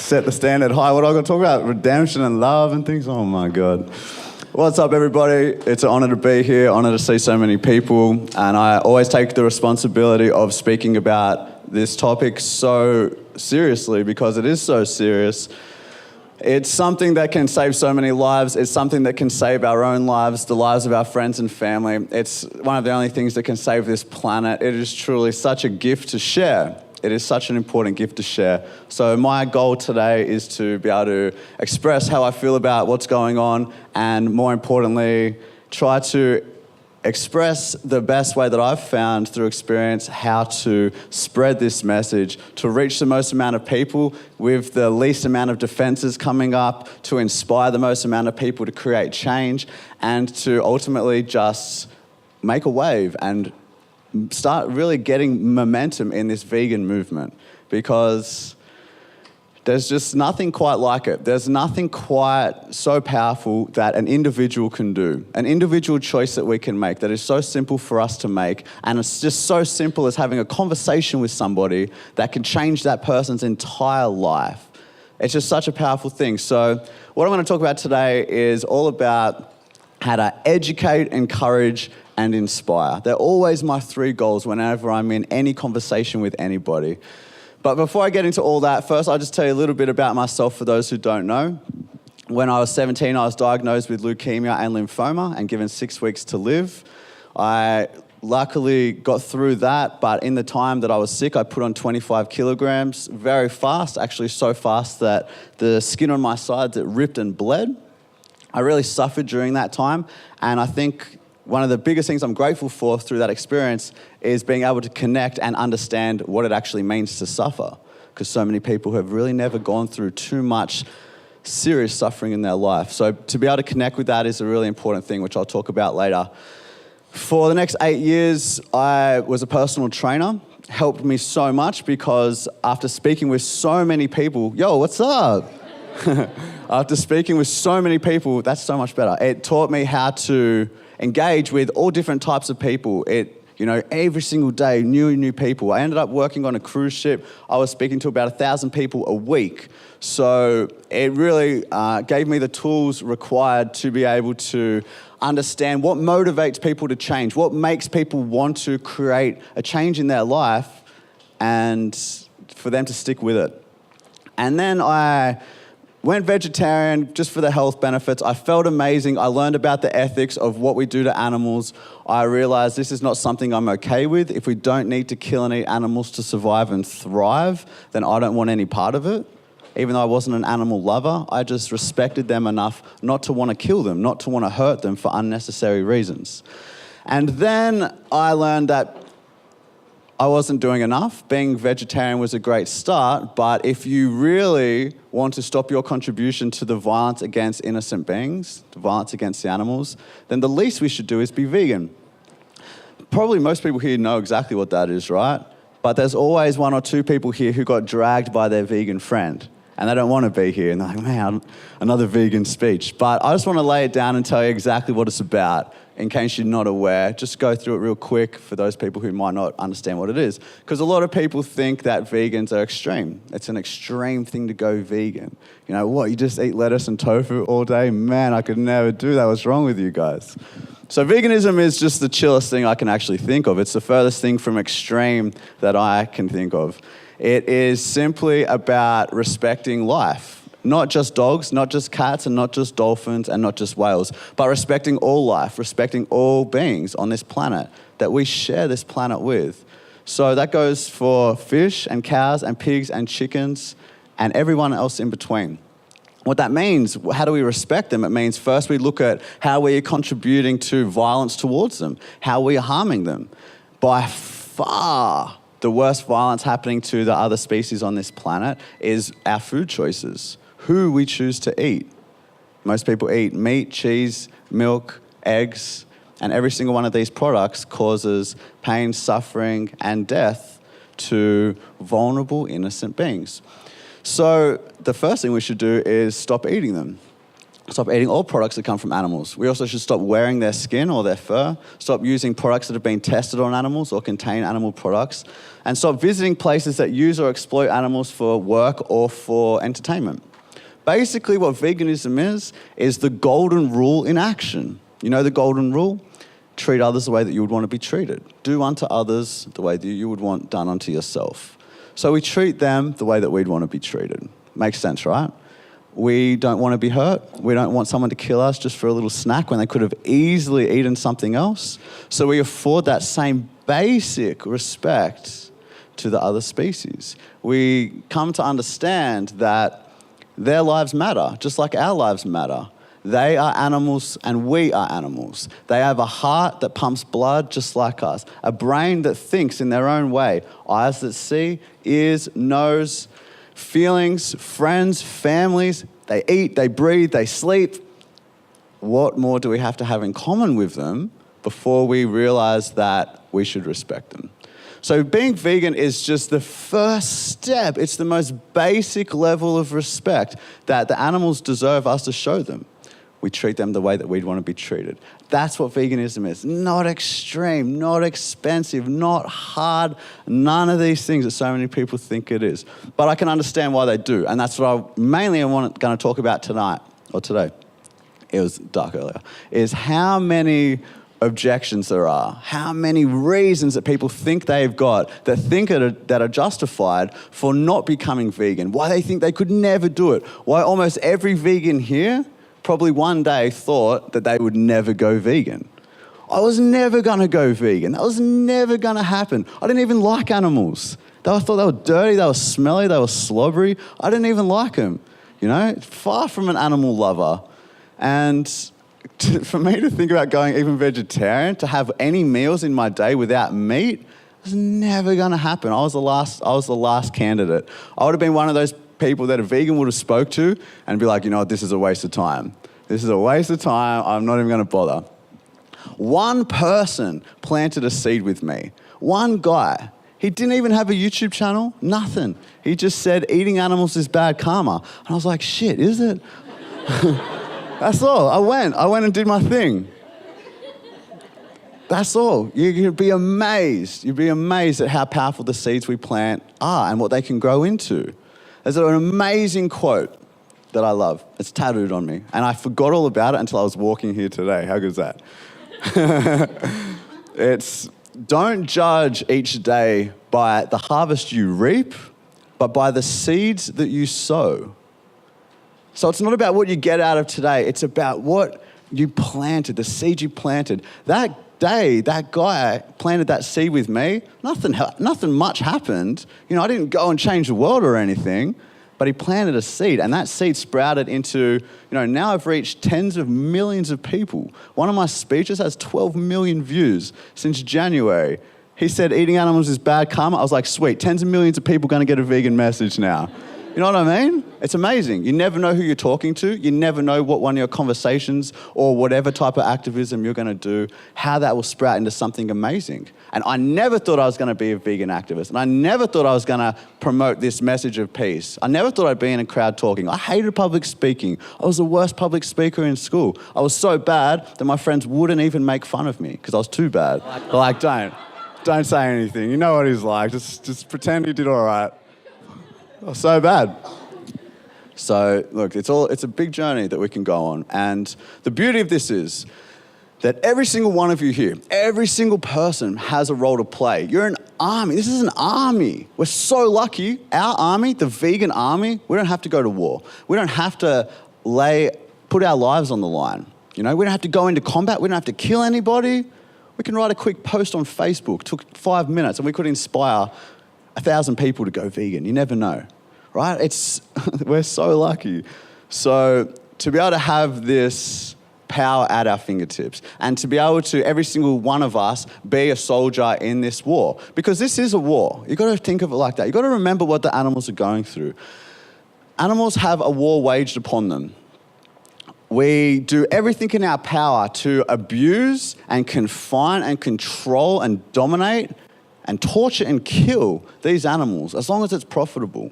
Set the standard high. What am I going to talk about? Redemption and love and things? Oh my God. What's up, everybody? It's an honor to be here, honor to see so many people, and I always take the responsibility of speaking about this topic so seriously because it is so serious. It's something that can save so many lives. It's something that can save our own lives, the lives of our friends and family. It's one of the only things that can save this planet. It is truly such a gift to share. It is such an important gift to share. So my goal today is to be able to express how I feel about what's going on and, more importantly, try to express the best way that I've found through experience how to spread this message, to reach the most amount of people with the least amount of defenses coming up, to inspire the most amount of people to create change, and to ultimately just make a wave and start really getting momentum in this vegan movement, because there's just nothing quite like it. There's nothing quite so powerful that an individual can do. An individual choice that we can make that is so simple for us to make, and it's just so simple as having a conversation with somebody that can change that person's entire life. It's just such a powerful thing. So what I'm going to talk about today is all about how to educate, encourage, and inspire. They're always my three goals whenever I'm in any conversation with anybody. But before I get into all that, first I'll just tell you a little bit about myself for those who don't know. When I was 17, I was diagnosed with leukemia and lymphoma and given 6 weeks to live. I luckily got through that, but in the time that I was sick, I put on 25 kilograms very fast, actually so fast that the skin on my sides, it ripped and bled. I really suffered during that time, and I think one of the biggest things I'm grateful for through that experience is being able to connect and understand what it actually means to suffer, because so many people have really never gone through too much serious suffering in their life. So to be able to connect with that is a really important thing, which I'll talk about later. For the next 8 years, I was a personal trainer. Helped me so much because after speaking with so many people, yo, what's up? After speaking with so many people, that's so much better. It taught me how to engage with all different types of people. Every single day, new people. I ended up working on a cruise ship. I was speaking to about 1,000 people a week. So it really gave me the tools required to be able to understand what motivates people to change, what makes people want to create a change in their life, and for them to stick with it. And then I went vegetarian just for the health benefits. I felt amazing. I learned about the ethics of what we do to animals. I realized this is not something I'm okay with. If we don't need to kill and eat animals to survive and thrive, then I don't want any part of it. Even though I wasn't an animal lover, I just respected them enough not to want to kill them, not to want to hurt them for unnecessary reasons. And then I learned that I wasn't doing enough. Being vegetarian was a great start, but if you really want to stop your contribution to the violence against innocent beings, the violence against the animals, then the least we should do is be vegan. Probably most people here know exactly what that is, right? But there's always one or two people here who got dragged by their vegan friend, and they don't want to be here, and they're like, man, another vegan speech. But I just want to lay it down and tell you exactly what it's about. In case you're not aware, just go through it real quick for those people who might not understand what it is. Because a lot of people think that vegans are extreme. It's an extreme thing to go vegan. You know what, you just eat lettuce and tofu all day? Man, I could never do that. What's wrong with you guys? So veganism is just the chillest thing I can actually think of. It's the furthest thing from extreme that I can think of. It is simply about respecting life. Not just dogs, not just cats, and not just dolphins, and not just whales, but respecting all life, respecting all beings on this planet that we share this planet with. So that goes for fish and cows and pigs and chickens and everyone else in between. What that means, how do we respect them? It means first we look at how we are contributing to violence towards them, how we are harming them. By far, the worst violence happening to the other species on this planet is our food choices. Who we choose to eat. Most people eat meat, cheese, milk, eggs, and every single one of these products causes pain, suffering, and death to vulnerable, innocent beings. So the first thing we should do is stop eating them. Stop eating all products that come from animals. We also should stop wearing their skin or their fur, stop using products that have been tested on animals or contain animal products, and stop visiting places that use or exploit animals for work or for entertainment. Basically, what veganism is the golden rule in action. You know the golden rule? Treat others the way that you would want to be treated. Do unto others the way that you would want done unto yourself. So we treat them the way that we'd want to be treated. Makes sense, right? We don't want to be hurt. We don't want someone to kill us just for a little snack when they could have easily eaten something else. So we afford that same basic respect to the other species. We come to understand that their lives matter, just like our lives matter. They are animals and we are animals. They have a heart that pumps blood just like us, a brain that thinks in their own way, eyes that see, ears, nose, feelings, friends, families. They eat, they breathe, they sleep. What more do we have to have in common with them before we realize that we should respect them? So being vegan is just the first step. It's the most basic level of respect that the animals deserve us to show them. We treat them the way that we'd want to be treated. That's what veganism is. Not extreme, not expensive, not hard, none of these things that so many people think it is. But I can understand why they do, and that's what I mainly am going to talk about tonight, or today. It was dark earlier. Is how many objections there are, how many reasons that people think they've got that are justified for not becoming vegan, why they think they could never do it, why almost every vegan here probably one day thought that they would never go vegan. I was never going to go vegan. That was never going to happen. I didn't even like animals. I thought they were dirty, they were smelly, they were slobbery. I didn't even like them, you know? Far from an animal lover. And for me to think about going even vegetarian, to have any meals in my day without meat, was never going to happen. I was the last candidate. I would have been one of those people that a vegan would have spoke to and be like, you know what, this is a waste of time. This is a waste of time. I'm not even going to bother. One person planted a seed with me. One guy. He didn't even have a YouTube channel. Nothing. He just said eating animals is bad karma. And I was like, shit, is it? That's all. I went and did my thing. That's all. You'd be amazed. You'd be amazed at how powerful the seeds we plant are and what they can grow into. There's an amazing quote that I love. It's tattooed on me. And I forgot all about it until I was walking here today. How good is that? It's, don't judge each day by the harvest you reap, but by the seeds that you sow. So it's not about what you get out of today. It's about what you planted, the seed you planted. That day, that guy planted that seed with me. Nothing much happened. You know, I didn't go and change the world or anything, but he planted a seed, and that seed sprouted into, now I've reached tens of millions of people. One of my speeches has 12 million views since January. He said eating animals is bad karma. I was like, sweet, tens of millions of people going to get a vegan message now. You know what I mean? It's amazing. You never know who you're talking to. You never know what one of your conversations or whatever type of activism you're going to do, how that will sprout into something amazing. And I never thought I was going to be a vegan activist. And I never thought I was going to promote this message of peace. I never thought I'd be in a crowd talking. I hated public speaking. I was the worst public speaker in school. I was so bad that my friends wouldn't even make fun of me because I was too bad. Like, don't say anything. You know what he's like. Just pretend you did all right. Oh, so bad. So, look, it's a big journey that we can go on. And the beauty of this is that every single one of you here, every single person has a role to play. You're an army. This is an army. We're so lucky. Our army, the vegan army, we don't have to go to war. We don't have to put our lives on the line. We don't have to go into combat. We don't have to kill anybody. We can write a quick post on Facebook. It took 5 minutes, and we could inspire 1,000 people to go vegan. You never know, right? We're so lucky. So to be able to have this power at our fingertips and to be able to, every single one of us, be a soldier in this war. Because this is a war. You've got to think of it like that. You've got to remember what the animals are going through. Animals have a war waged upon them. We do everything in our power to abuse and confine and control and dominate and torture and kill these animals as long as it's profitable.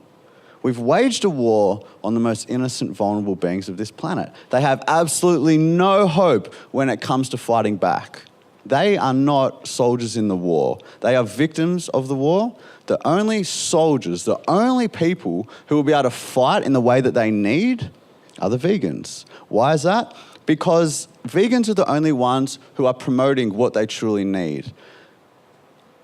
We've waged a war on the most innocent, vulnerable beings of this planet. They have absolutely no hope when it comes to fighting back. They are not soldiers in the war. They are victims of the war. The only soldiers, the only people who will be able to fight in the way that they need are the vegans. Why is that? Because vegans are the only ones who are promoting what they truly need.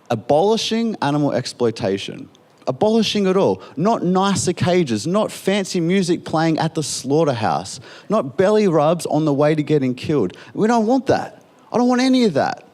Abolishing animal exploitation. Abolishing it all. Not nicer cages, not fancy music playing at the slaughterhouse, not belly rubs on the way to getting killed. We don't want that. I don't want any of that.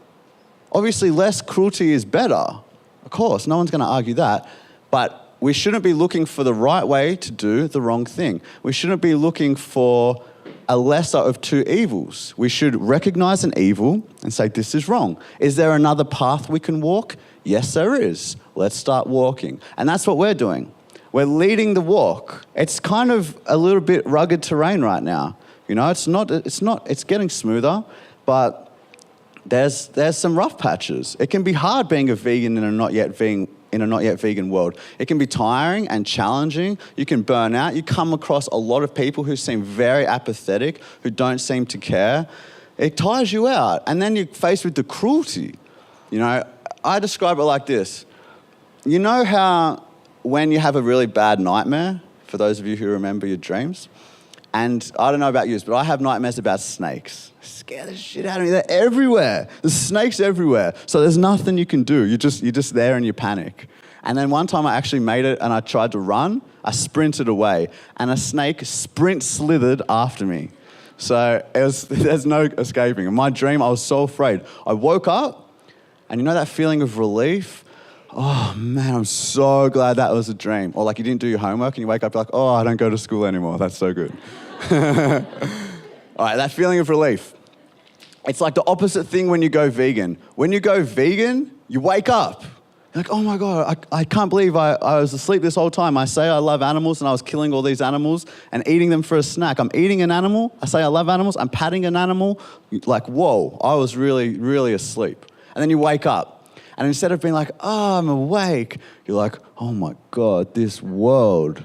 Obviously, less cruelty is better. Of course, no one's going to argue that. But we shouldn't be looking for the right way to do the wrong thing. We shouldn't be looking for a lesser of two evils. We should recognize an evil and say, this is wrong. Is there another path we can walk? Yes, there is. Let's start walking. And that's what we're doing. We're leading the walk. It's kind of a little bit rugged terrain right now. You know, it's getting smoother, but there's some rough patches. It can be hard being a vegan in a not yet vegan world. It can be tiring and challenging. You can burn out. You come across a lot of people who seem very apathetic, who don't seem to care. It tires you out. And then you're faced with the cruelty. You know, I describe it like this. You know how when you have a really bad nightmare, for those of you who remember your dreams, and I don't know about you, but I have nightmares about snakes. Scare the shit out of me. They're everywhere. There's snakes everywhere. So there's nothing you can do. You're just there and you panic. And then one time I actually made it and I tried to run. I sprinted away and a snake slithered after me. So there's no escaping. In my dream, I was so afraid. I woke up and you know that feeling of relief? Oh man, I'm so glad that was a dream. Or like you didn't do your homework and you wake up, you're like, oh, I don't go to school anymore. That's so good. All right, that feeling of relief. It's like the opposite thing when you go vegan. When you go vegan, you wake up. You're like, oh my God, I can't believe I was asleep this whole time. I say I love animals and I was killing all these animals and eating them for a snack. I'm eating an animal. I say I love animals. I'm patting an animal. Like, whoa, I was really, really asleep. And then you wake up. And instead of being like, oh, I'm awake, you're like, oh my God, this world.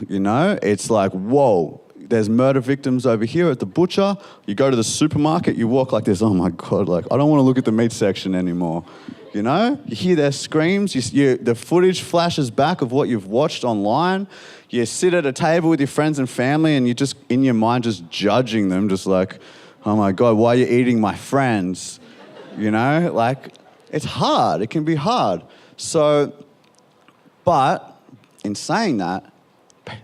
You know, it's like, whoa. There's murder victims over here at the butcher. You go to the supermarket, you walk like this, oh my God, like, I don't want to look at the meat section anymore. You know, you hear their screams, the footage flashes back of what you've watched online. You sit at a table with your friends and family and you're just, in your mind, just judging them, just like, oh my God, why are you eating my friends? You know, like, it's hard, it can be hard. So, but in saying that,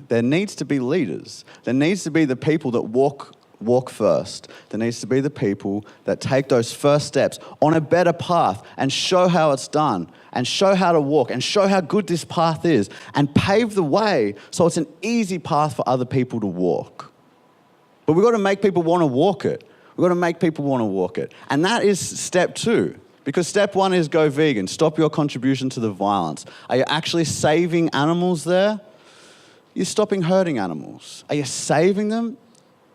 there needs to be leaders. There needs to be the people that walk first. There needs to be the people that take those first steps on a better path and show how it's done and show how to walk and show how good this path is and pave the way so it's an easy path for other people to walk. But we've got to make people want to walk it. We've got to make people want to walk it. And that is step 2. Because step 1 is go vegan. Stop your contribution to the violence. Are you actually saving animals there? You're stopping hurting animals. Are you saving them?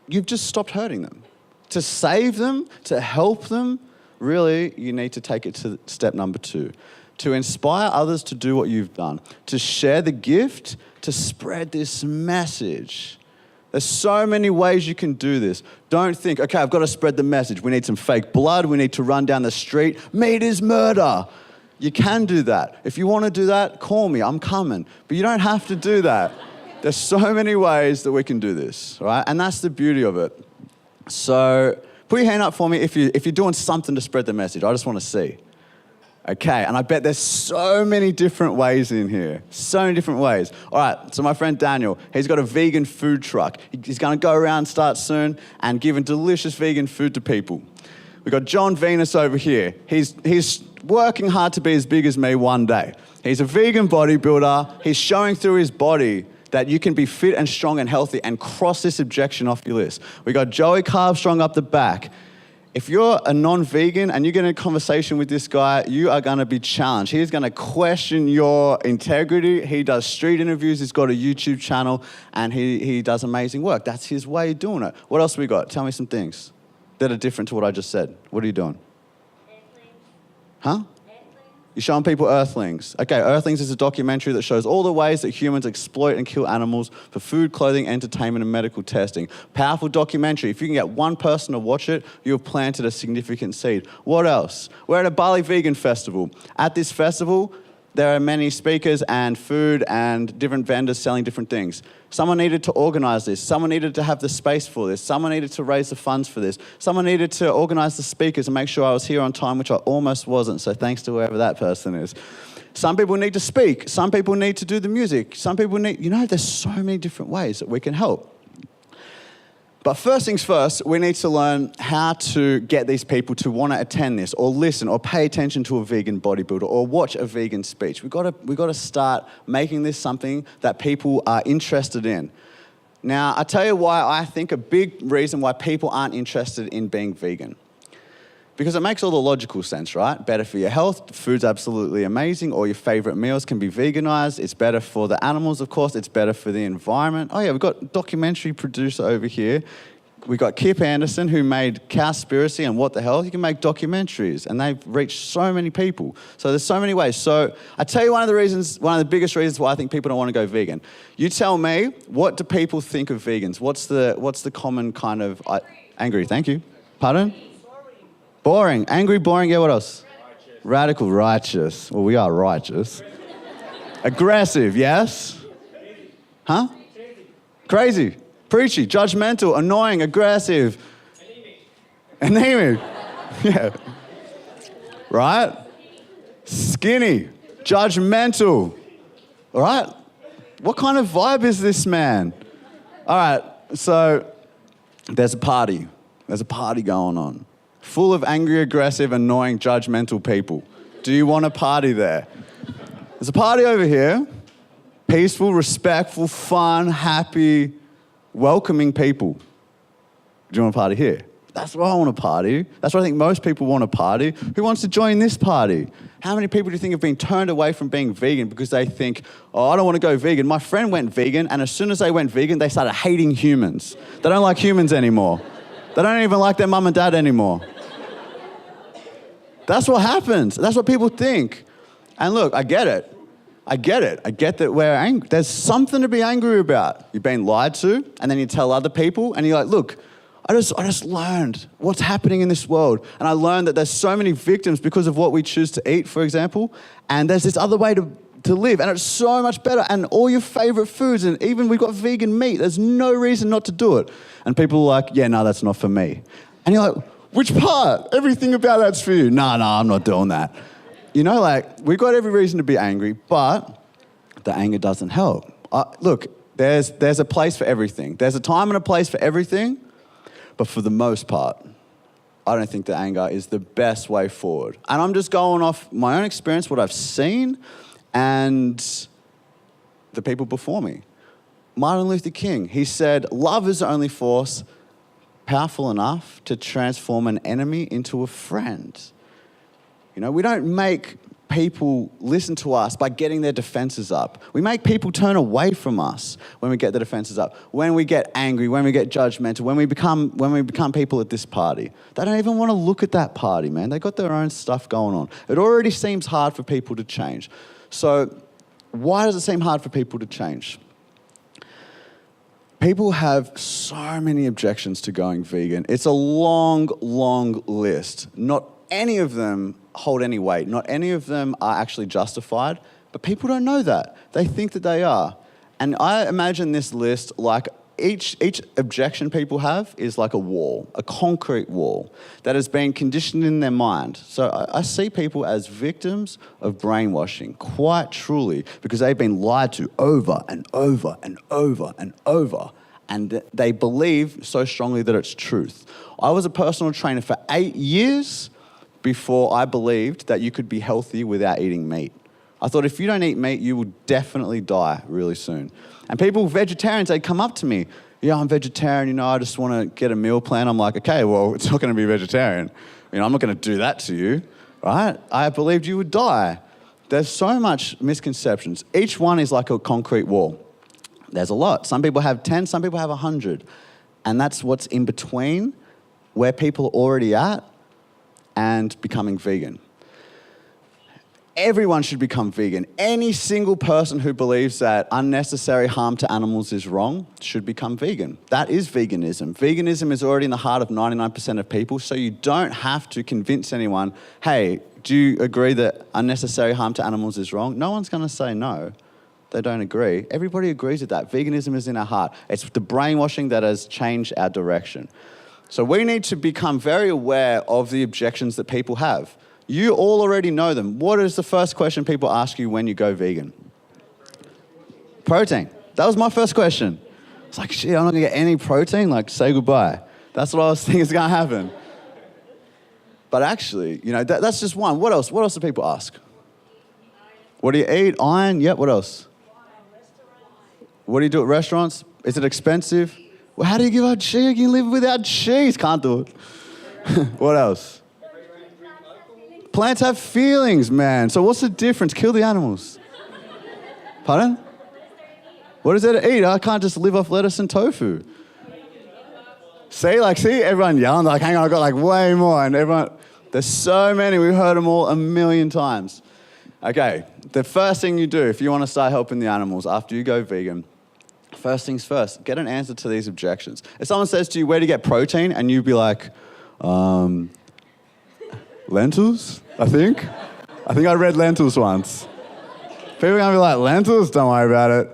You've just stopped hurting them. To save them, to help them, really, you need to take it to step number 2. To inspire others to do what you've done. To share the gift, to spread this message. There's so many ways you can do this. Don't think, okay, I've got to spread the message. We need some fake blood. We need to run down the street. Meat is murder. You can do that. If you want to do that, call me. I'm coming. But you don't have to do that. There's so many ways that we can do this, right? And that's the beauty of it. So put your hand up for me if you're doing something to spread the message. I just want to see. Okay, and I bet there's so many different ways in here. So many different ways. All right, so my friend Daniel, he's got a vegan food truck. He's going to go around, start soon, and giving delicious vegan food to people. We've got John Venus over here. He's working hard to be as big as me one day. He's a vegan bodybuilder. He's showing through his body that you can be fit and strong and healthy and cross this objection off your list. We got Joey Carvstrong up the back. If you're a non-vegan and you get in a conversation with this guy, you are going to be challenged. He's going to question your integrity. He does street interviews. He's got a YouTube channel, and he does amazing work. That's his way of doing it. What else we got? Tell me some things that are different to what I just said. What are you doing? Airplanes. Huh? Airplanes. You're showing people Earthlings. Okay, Earthlings is a documentary that shows all the ways that humans exploit and kill animals for food, clothing, entertainment, and medical testing. Powerful documentary. If you can get one person to watch it, you've planted a significant seed. What else? We're at a Bali Vegan Festival. At this festival, there are many speakers and food and different vendors selling different things. Someone needed to organize this. Someone needed to have the space for this. Someone needed to raise the funds for this. Someone needed to organize the speakers and make sure I was here on time, which I almost wasn't, so thanks to whoever that person is. Some people need to speak. Some people need to do the music. Some people need, there's so many different ways that we can help. But first things first, we need to learn how to get these people to want to attend this or listen or pay attention to a vegan bodybuilder or watch a vegan speech. We've got to start making this something that people are interested in. Now, I'll tell you why I think a big reason why people aren't interested in being vegan. Because it makes all the logical sense, right? Better for your health, food's absolutely amazing, all your favorite meals can be veganized, it's better for the animals, of course, it's better for the environment. Oh yeah, we've got a documentary producer over here. We've got Kip Anderson, who made Cowspiracy and What the Hell. He can make documentaries, and they've reached so many people. So there's so many ways. So I tell you one of the biggest reasons why I think people don't want to go vegan. You tell me, what do people think of vegans? What's the common kind of... Angry, thank you. Pardon? Boring. Angry, boring, yeah, what else? Righteous. Radical, righteous. Well, we are righteous. Aggressive, yes? Huh? Crazy. Preachy, judgmental, annoying, aggressive. Anemic. Yeah. Right? Skinny. Judgmental. All right? What kind of vibe is this man? All right, so there's a party. There's a party going on. Full of angry, aggressive, annoying, judgmental people. Do you want a party there? There's a party over here. Peaceful, respectful, fun, happy, welcoming people. Do you want a party here? That's where I want to party. That's where I think most people want to party. Who wants to join this party? How many people do you think have been turned away from being vegan because they think, oh, I don't want to go vegan. My friend went vegan, and as soon as they went vegan, they started hating humans. They don't like humans anymore. They don't even like their mum and dad anymore. That's what happens. That's what people think. And look, I get it. I get that we're angry. There's something to be angry about. You've been lied to, and then you tell other people, and you're like, look, I just learned what's happening in this world. And I learned that there's so many victims because of what we choose to eat, for example, and there's this other way to live, and it's so much better, and all your favorite foods, and even we've got vegan meat. There's no reason not to do it. And people are like, yeah, no, that's not for me. And you're like, which part? Everything about that's for you. No, I'm not doing that. We've got every reason to be angry, but the anger doesn't help. Look, there's a place for everything. There's a time and a place for everything, but for the most part, I don't think that anger is the best way forward. And I'm just going off my own experience, what I've seen, and the people before me. Martin Luther King, he said, love is the only force powerful enough to transform an enemy into a friend. We don't make people listen to us by getting their defenses up. We make people turn away from us when we get the defenses up, when we get angry, when we get judgmental, when we become people at this party. They don't even want to look at that party, man. They got their own stuff going on. It already seems hard for people to change. So why does it seem hard for people to change? People have so many objections to going vegan. It's a long, long list. Not any of them hold any weight. Not any of them are actually justified, but people don't know that. They think that they are. And I imagine this list like each objection people have is like a wall, a concrete wall that has been conditioned in their mind. So I see people as victims of brainwashing, quite truly, because they've been lied to over and over and over and over, and they believe so strongly that it's truth. I was a personal trainer for 8 years before I believed that you could be healthy without eating meat. I thought if you don't eat meat, you will definitely die really soon. And people, vegetarians, they'd come up to me, yeah, I'm vegetarian, I just want to get a meal plan. I'm like, okay, well, it's not going to be vegetarian. I'm not going to do that to you, right? I believed you would die. There's so much misconceptions. Each one is like a concrete wall. There's a lot. Some people have 10, some people have 100. And that's what's in between where people are already at and becoming vegan. everyone should become vegan. Any single person who believes that unnecessary harm to animals is wrong should become vegan. That is veganism. Veganism is already in the heart of 99% of people, so you don't have to convince anyone, hey, do you agree that unnecessary harm to animals is wrong? No one's going to say no. They don't agree. Everybody agrees with that. Veganism is in our heart. It's the brainwashing that has changed our direction. So we need to become very aware of the objections that people have. You all already know them. What is the first question people ask you when you go vegan? Protein. That was my first question. It's like, shit, I'm not going to get any protein? Like, say goodbye. That's what I was thinking is going to happen. But actually, you know, that's just one. What else? What else do people ask? What do you eat? Iron? Yep, what else? What do you do at restaurants? Is it expensive? Well, how do you give up cheese? You can live without cheese. Can't do it. What else? Plants have feelings, man. So what's the difference? Kill the animals. Pardon? What is there to eat? I can't just live off lettuce and tofu. See, everyone yelling, like, hang on, I got like way more. And everyone, there's so many. We've heard them all a million times. Okay, the first thing you do if you want to start helping the animals after you go vegan, first things first, get an answer to these objections. If someone says to you, where do you get protein? And you be like, lentils, I think. I think I read lentils once. People are going to be like, lentils? Don't worry about it.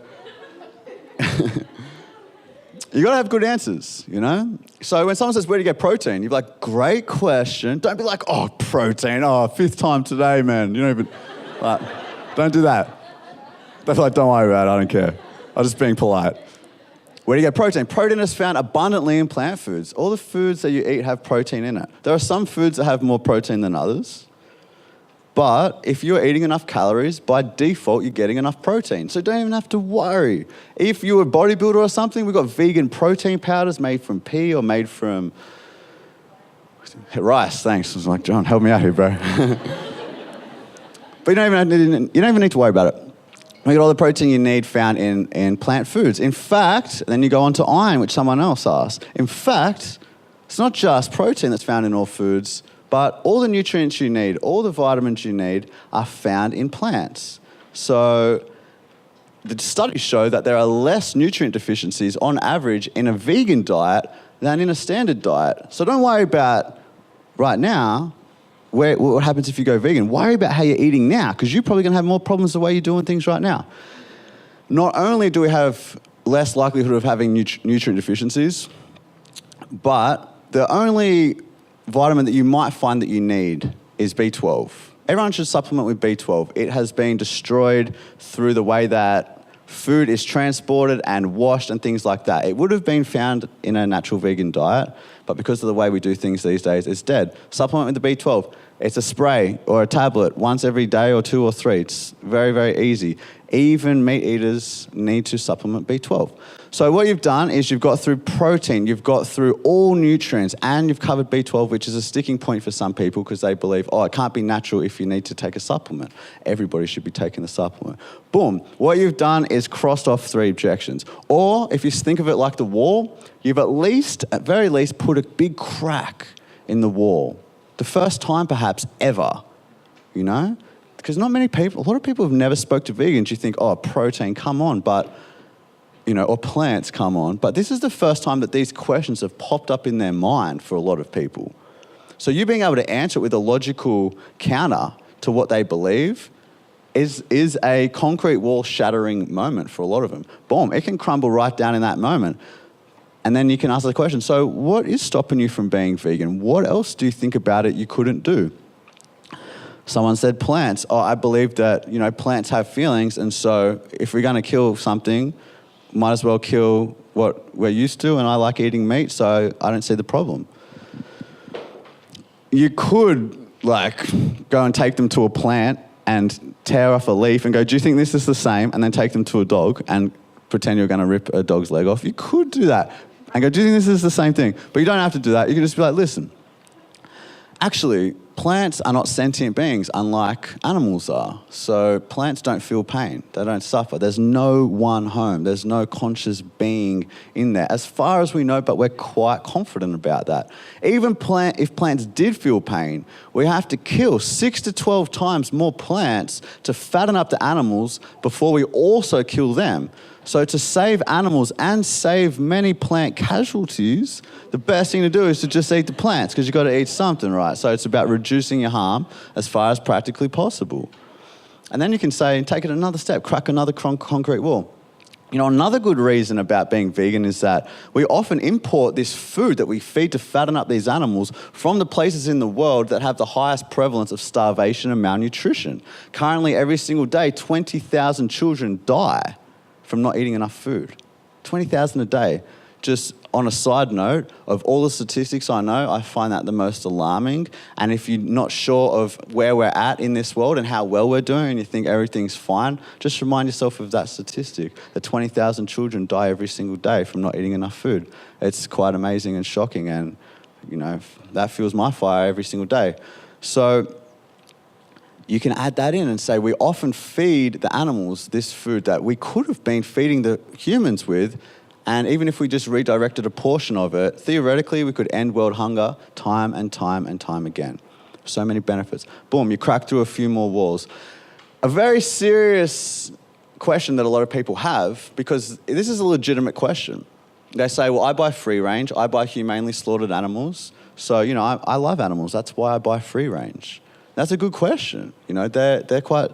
You got to have good answers, you know? So when someone says, where do you get protein? You're like, great question. Don't be like, oh, protein. Oh, fifth time today, man. You don't even, like, don't do that. They're like, don't worry about it. I don't care. I'm just being polite. Where do you get protein? Protein is found abundantly in plant foods. All the foods that you eat have protein in it. There are some foods that have more protein than others. But if you're eating enough calories, by default, you're getting enough protein. So don't even have to worry. If you're a bodybuilder or something, we've got vegan protein powders made from pea or made from rice. Thanks. I was like, John, help me out here, bro. But you don't even need to worry about it. You get all the protein you need found in plant foods. In fact, then you go on to iron, which someone else asked. In fact, it's not just protein that's found in all foods, but all the nutrients you need, all the vitamins you need are found in plants. So the studies show that there are less nutrient deficiencies on average in a vegan diet than in a standard diet. So don't worry about right now what happens if you go vegan. Worry about how you're eating now, because you're probably going to have more problems the way you're doing things right now. Not only do we have less likelihood of having nutrient deficiencies, but the only vitamin that you might find that you need is B12. Everyone should supplement with B12. It has been destroyed through the way that food is transported and washed and things like that. It would have been found in a natural vegan diet, but because of the way we do things these days, it's dead. Supplement with the B12. It's a spray or a tablet once every day or 2 or 3. It's very, very easy. Even meat eaters need to supplement B12. So what you've done is you've got through protein, you've got through all nutrients, and you've covered B12, which is a sticking point for some people because they believe, oh, it can't be natural if you need to take a supplement. Everybody should be taking the supplement. Boom. What you've done is crossed off 3 objections. Or if you think of it like the wall, you've at very least, put a big crack in the wall. The first time perhaps ever, you know? Because not many people, a lot of people have never spoke to vegans. You think, oh, protein, come on, but, you know, or plants, come on. But this is the first time that these questions have popped up in their mind for a lot of people. So you being able to answer it with a logical counter to what they believe is a concrete wall shattering moment for a lot of them. Boom, it can crumble right down in that moment. And then you can ask the question, so what is stopping you from being vegan? What else do you think about it you couldn't do? Someone said plants. Oh, I believe that, you know, plants have feelings, and so if we're going to kill something, might as well kill what we're used to, and I like eating meat, so I don't see the problem. You could, like, go and take them to a plant and tear off a leaf and go, do you think this is the same? And then take them to a dog and pretend you're going to rip a dog's leg off. You could do that and go, do you think this is the same thing? But you don't have to do that. You can just be like, listen, Actually, plants are not sentient beings, unlike animals are. So plants don't feel pain. They don't suffer. There's no one home. There's no conscious being in there, as far as we know, but we're quite confident about that. Even if plants did feel pain, we have to kill 6 to 12 times more plants to fatten up the animals before we also kill them. So to save animals and save many plant casualties, the best thing to do is to just eat the plants, because you've got to eat something, right? So it's about reducing your harm as far as practically possible. And then you can say, take it another step, crack another concrete wall. You know, another good reason about being vegan is that we often import this food that we feed to fatten up these animals from the places in the world that have the highest prevalence of starvation and malnutrition. Currently, every single day, 20,000 children die from not eating enough food. 20,000 a day. Just on a side note, of all the statistics I know, I find that the most alarming. And if you're not sure of where we're at in this world and how well we're doing and you think everything's fine, just remind yourself of that statistic, that 20,000 children die every single day from not eating enough food. It's quite amazing and shocking, and you know, that fuels my fire every single day. So you can add that in and say we often feed the animals this food that we could have been feeding the humans with, and even if we just redirected a portion of it, theoretically we could end world hunger time and time and time again. So many benefits. Boom, you crack through a few more walls. A very serious question that a lot of people have, because this is a legitimate question. They say, well, I buy free range, I buy humanely slaughtered animals, so you know, I love animals, that's why I buy free range. That's a good question. You know, they're quite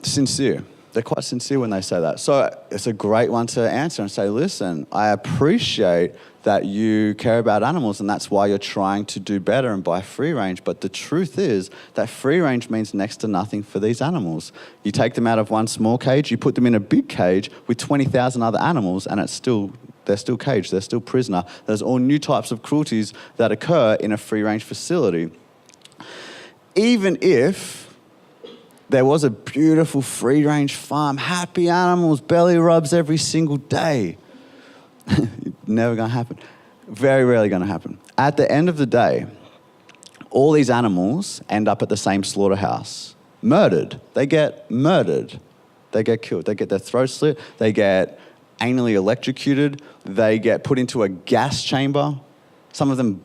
sincere. They're quite sincere when they say that. So it's a great one to answer and say, listen, I appreciate that you care about animals and that's why you're trying to do better and buy free range. But the truth is that free range means next to nothing for these animals. You take them out of one small cage, you put them in a big cage with 20,000 other animals, and they're still caged, they're still prisoner. There's all new types of cruelties that occur in a free range facility. Even if there was a beautiful free-range farm, happy animals, belly rubs every single day, never going to happen. Very rarely going to happen. At the end of the day, all these animals end up at the same slaughterhouse. Murdered. They get murdered. They get killed. They get their throats slit. They get anally electrocuted. They get put into a gas chamber. Some of them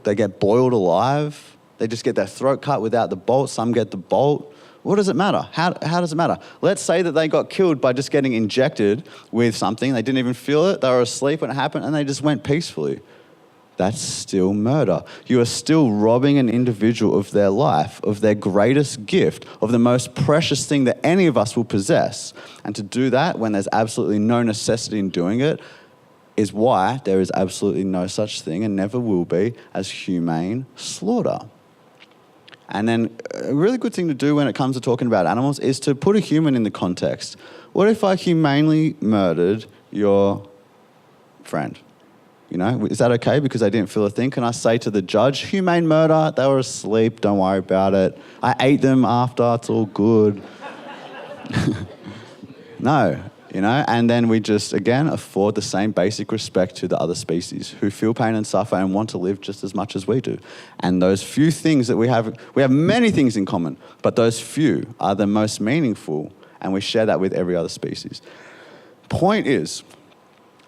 they get boiled alive. They just get their throat cut without the bolt. Some get the bolt. What does it matter? How does it matter? Let's say that they got killed by just getting injected with something. They didn't even feel it. They were asleep when it happened and they just went peacefully. That's still murder. You are still robbing an individual of their life, of their greatest gift, of the most precious thing that any of us will possess. And to do that when there's absolutely no necessity in doing it is why there is absolutely no such thing and never will be as humane slaughter. And then a really good thing to do when it comes to talking about animals is to put a human in the context. What if I humanely murdered your friend? You know, is that okay because they didn't feel a thing? Can I say to the judge, humane murder, they were asleep, don't worry about it. I ate them after, it's all good. No, you know, and then we just, again, afford the same basic respect to the other species who feel pain and suffer and want to live just as much as we do. And those few things that we have many things in common, but those few are the most meaningful, and we share that with every other species. Point is,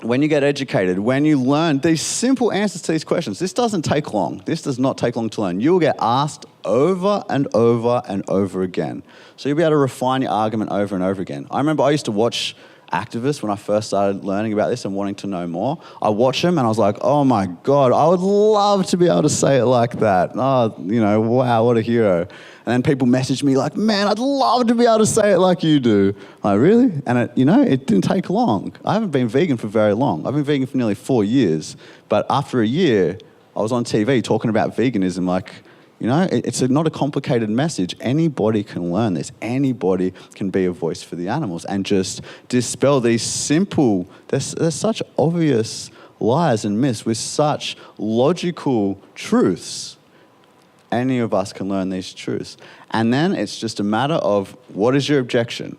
when you get educated, when you learn these simple answers to these questions, this doesn't take long. This does not take long to learn. You'll get asked over and over and over again. So you'll be able to refine your argument over and over again. I remember I used to watch activists when I first started learning about this and wanting to know more. I watched them and I was like, oh my God, I would love to be able to say it like that. Oh, you know, wow, what a hero. And then people messaged me like, man, I'd love to be able to say it like you do. I'm like, really? And it didn't take long. I haven't been vegan for very long. I've been vegan for nearly 4 years. But after a year, I was on TV talking about veganism like, you know, it's not a complicated message. Anybody can learn this. Anybody can be a voice for the animals and just dispel these simple, there's such obvious lies and myths with such logical truths. Any of us can learn these truths. And then it's just a matter of, what is your objection?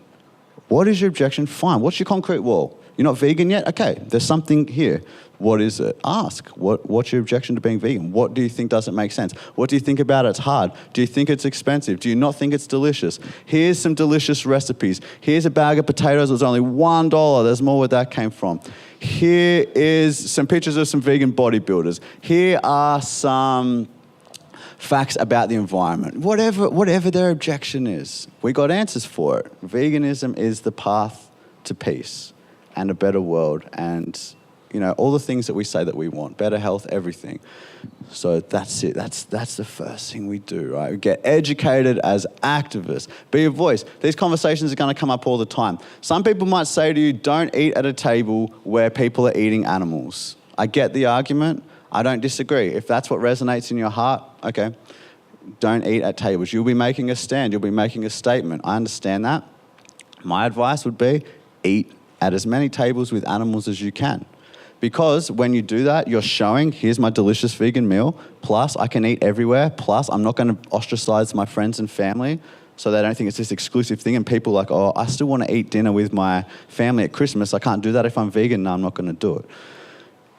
What is your objection? Fine. What's your concrete wall? You're not vegan yet? Okay, there's something here. What is it? Ask. What's your objection to being vegan? What do you think doesn't make sense? What do you think about it's hard? Do you think it's expensive? Do you not think it's delicious? Here's some delicious recipes. Here's a bag of potatoes. It was only $1. There's more where that came from. Here is some pictures of some vegan bodybuilders. Here are some facts about the environment. Whatever their objection is, we got answers for it. Veganism is the path to peace and a better world and, you know, all the things that we say that we want, better health, everything. So that's it. That's the first thing we do, right? We get educated as activists. Be a voice. These conversations are going to come up all the time. Some people might say to you, don't eat at a table where people are eating animals. I get the argument. I don't disagree. If that's what resonates in your heart, okay, don't eat at tables. You'll be making a stand. You'll be making a statement. I understand that. My advice would be eat at as many tables with animals as you can. Because when you do that, you're showing, here's my delicious vegan meal, plus I can eat everywhere, plus I'm not going to ostracize my friends and family so they don't think it's this exclusive thing and people are like, oh, I still want to eat dinner with my family at Christmas. I can't do that if I'm vegan. No, I'm not going to do it.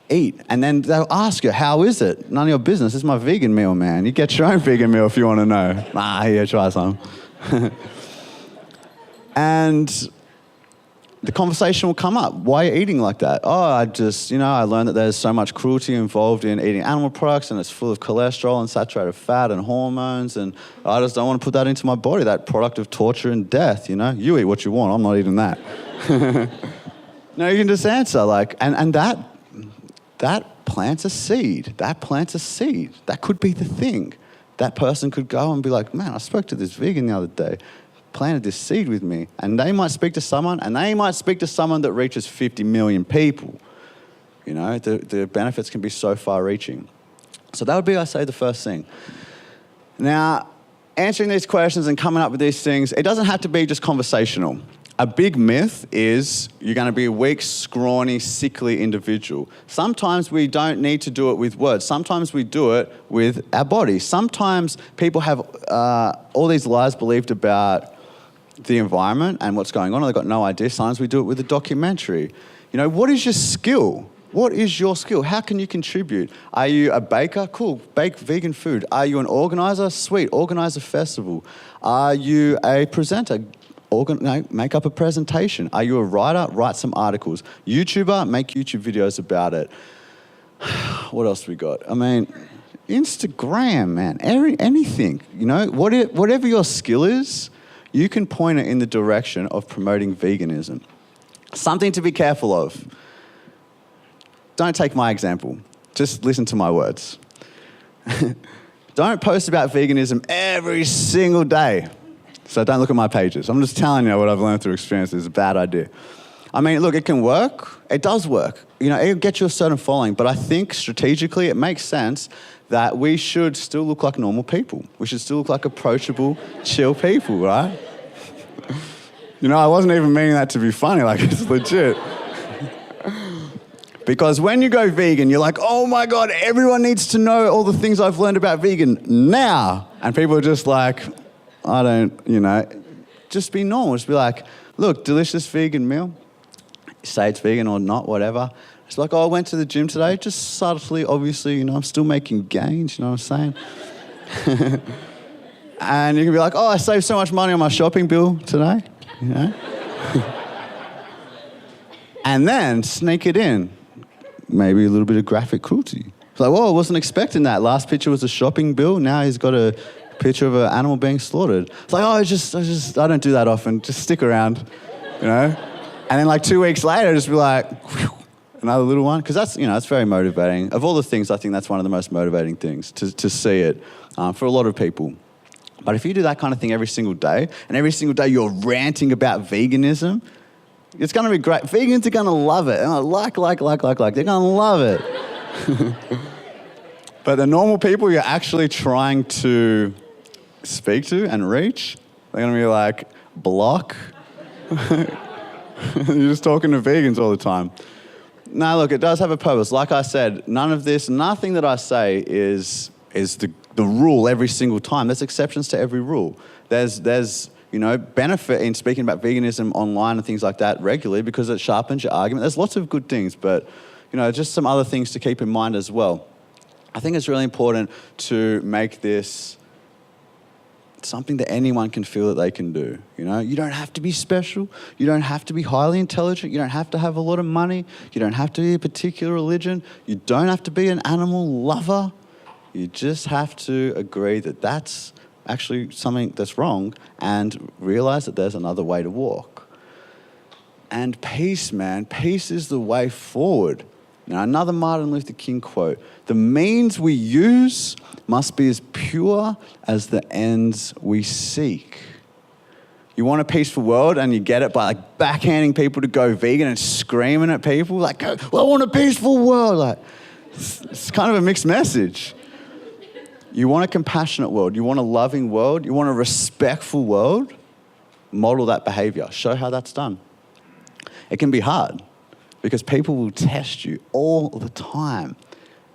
Eat. And then they'll ask you, how is it? None of your business. It's my vegan meal, man. You get your own vegan meal if you want to know. Here, try some. And the conversation will come up. Why are you eating like that? Oh, I learned that there's so much cruelty involved in eating animal products and it's full of cholesterol and saturated fat and hormones and I just don't want to put that into my body, that product of torture and death, you know? You eat what you want, I'm not eating that. No, you can just answer and that plants a seed. That plants a seed. That could be the thing. That person could go and be like, man, I spoke to this vegan the other day. Planted this seed with me, and they might speak to someone, and they might speak to someone that reaches 50 million people. You know, the benefits can be so far-reaching. So that would be, I say, the first thing. Now, answering these questions and coming up with these things, it doesn't have to be just conversational. A big myth is you're going to be a weak, scrawny, sickly individual. Sometimes we don't need to do it with words. Sometimes we do it with our body. Sometimes people have all these lies believed about the environment and what's going on, and they've got no idea. Sometimes we do it with a documentary. You know, what is your skill? What is your skill? How can you contribute? Are you a baker? Cool, bake vegan food. Are you an organizer? Sweet, organize a festival. Are you a presenter? Make up a presentation. Are you a writer? Write some articles. YouTuber? Make YouTube videos about it. What else we got? I mean, Instagram, man. Anything. You know, whatever your skill is, you can point it in the direction of promoting veganism. Something to be careful of. Don't take my example. Just listen to my words. Don't post about veganism every single day. So don't look at my pages. I'm just telling you what I've learned through experience is a bad idea. I mean, look, it can work. It does work. You know, it'll get you a certain following. But I think strategically it makes sense that we should still look like normal people. We should still look like approachable, chill people, right? You know, I wasn't even meaning that to be funny. Like, it's legit. Because when you go vegan, you're like, oh my God, everyone needs to know all the things I've learned about vegan now. And people are just like, I don't, you know, just be normal. Just be like, look, delicious vegan meal. Say it's vegan or not, whatever. It's like, oh, I went to the gym today. Just subtly, obviously, you know, I'm still making gains, you know what I'm saying? And you can be like, oh, I saved so much money on my shopping bill today, you know? And then sneak it in. Maybe a little bit of graphic cruelty. It's like, whoa, I wasn't expecting that. Last picture was a shopping bill. Now he's got a picture of an animal being slaughtered. It's like, oh, I don't do that often. Just stick around, you know? And then like 2 weeks later, just be like, whew, another little one. Because that's, you know, it's very motivating. Of all the things, I think that's one of the most motivating things, to see it for a lot of people. But if you do that kind of thing every single day, and every single day you're ranting about veganism, it's going to be great. Vegans are going to love it. Like. They're going to love it. But the normal people you're actually trying to speak to and reach, they're going to be like, block. You're just talking to vegans all the time. Now, look, it does have a purpose. Like I said, nothing that I say is the rule every single time. There's exceptions to every rule. There's benefit in speaking about veganism online and things like that regularly because it sharpens your argument. There's lots of good things, but, just some other things to keep in mind as well. I think it's really important to make this something that anyone can feel that they can do. You don't have to be special. You don't have to be highly intelligent. You don't have to have a lot of money. You don't have to be a particular religion. You don't have to be an animal lover. You just have to agree that that's actually something that's wrong and realize that there's another way to walk. And peace, man. Peace is the way forward. Now, another Martin Luther King quote: "The means we use must be as pure as the ends we seek." You want a peaceful world, and you get it by backhanding people to go vegan and screaming at people I want a peaceful world. It's kind of a mixed message. You want a compassionate world. You want a loving world. You want a respectful world. Model that behavior. Show how that's done. It can be hard because people will test you all the time.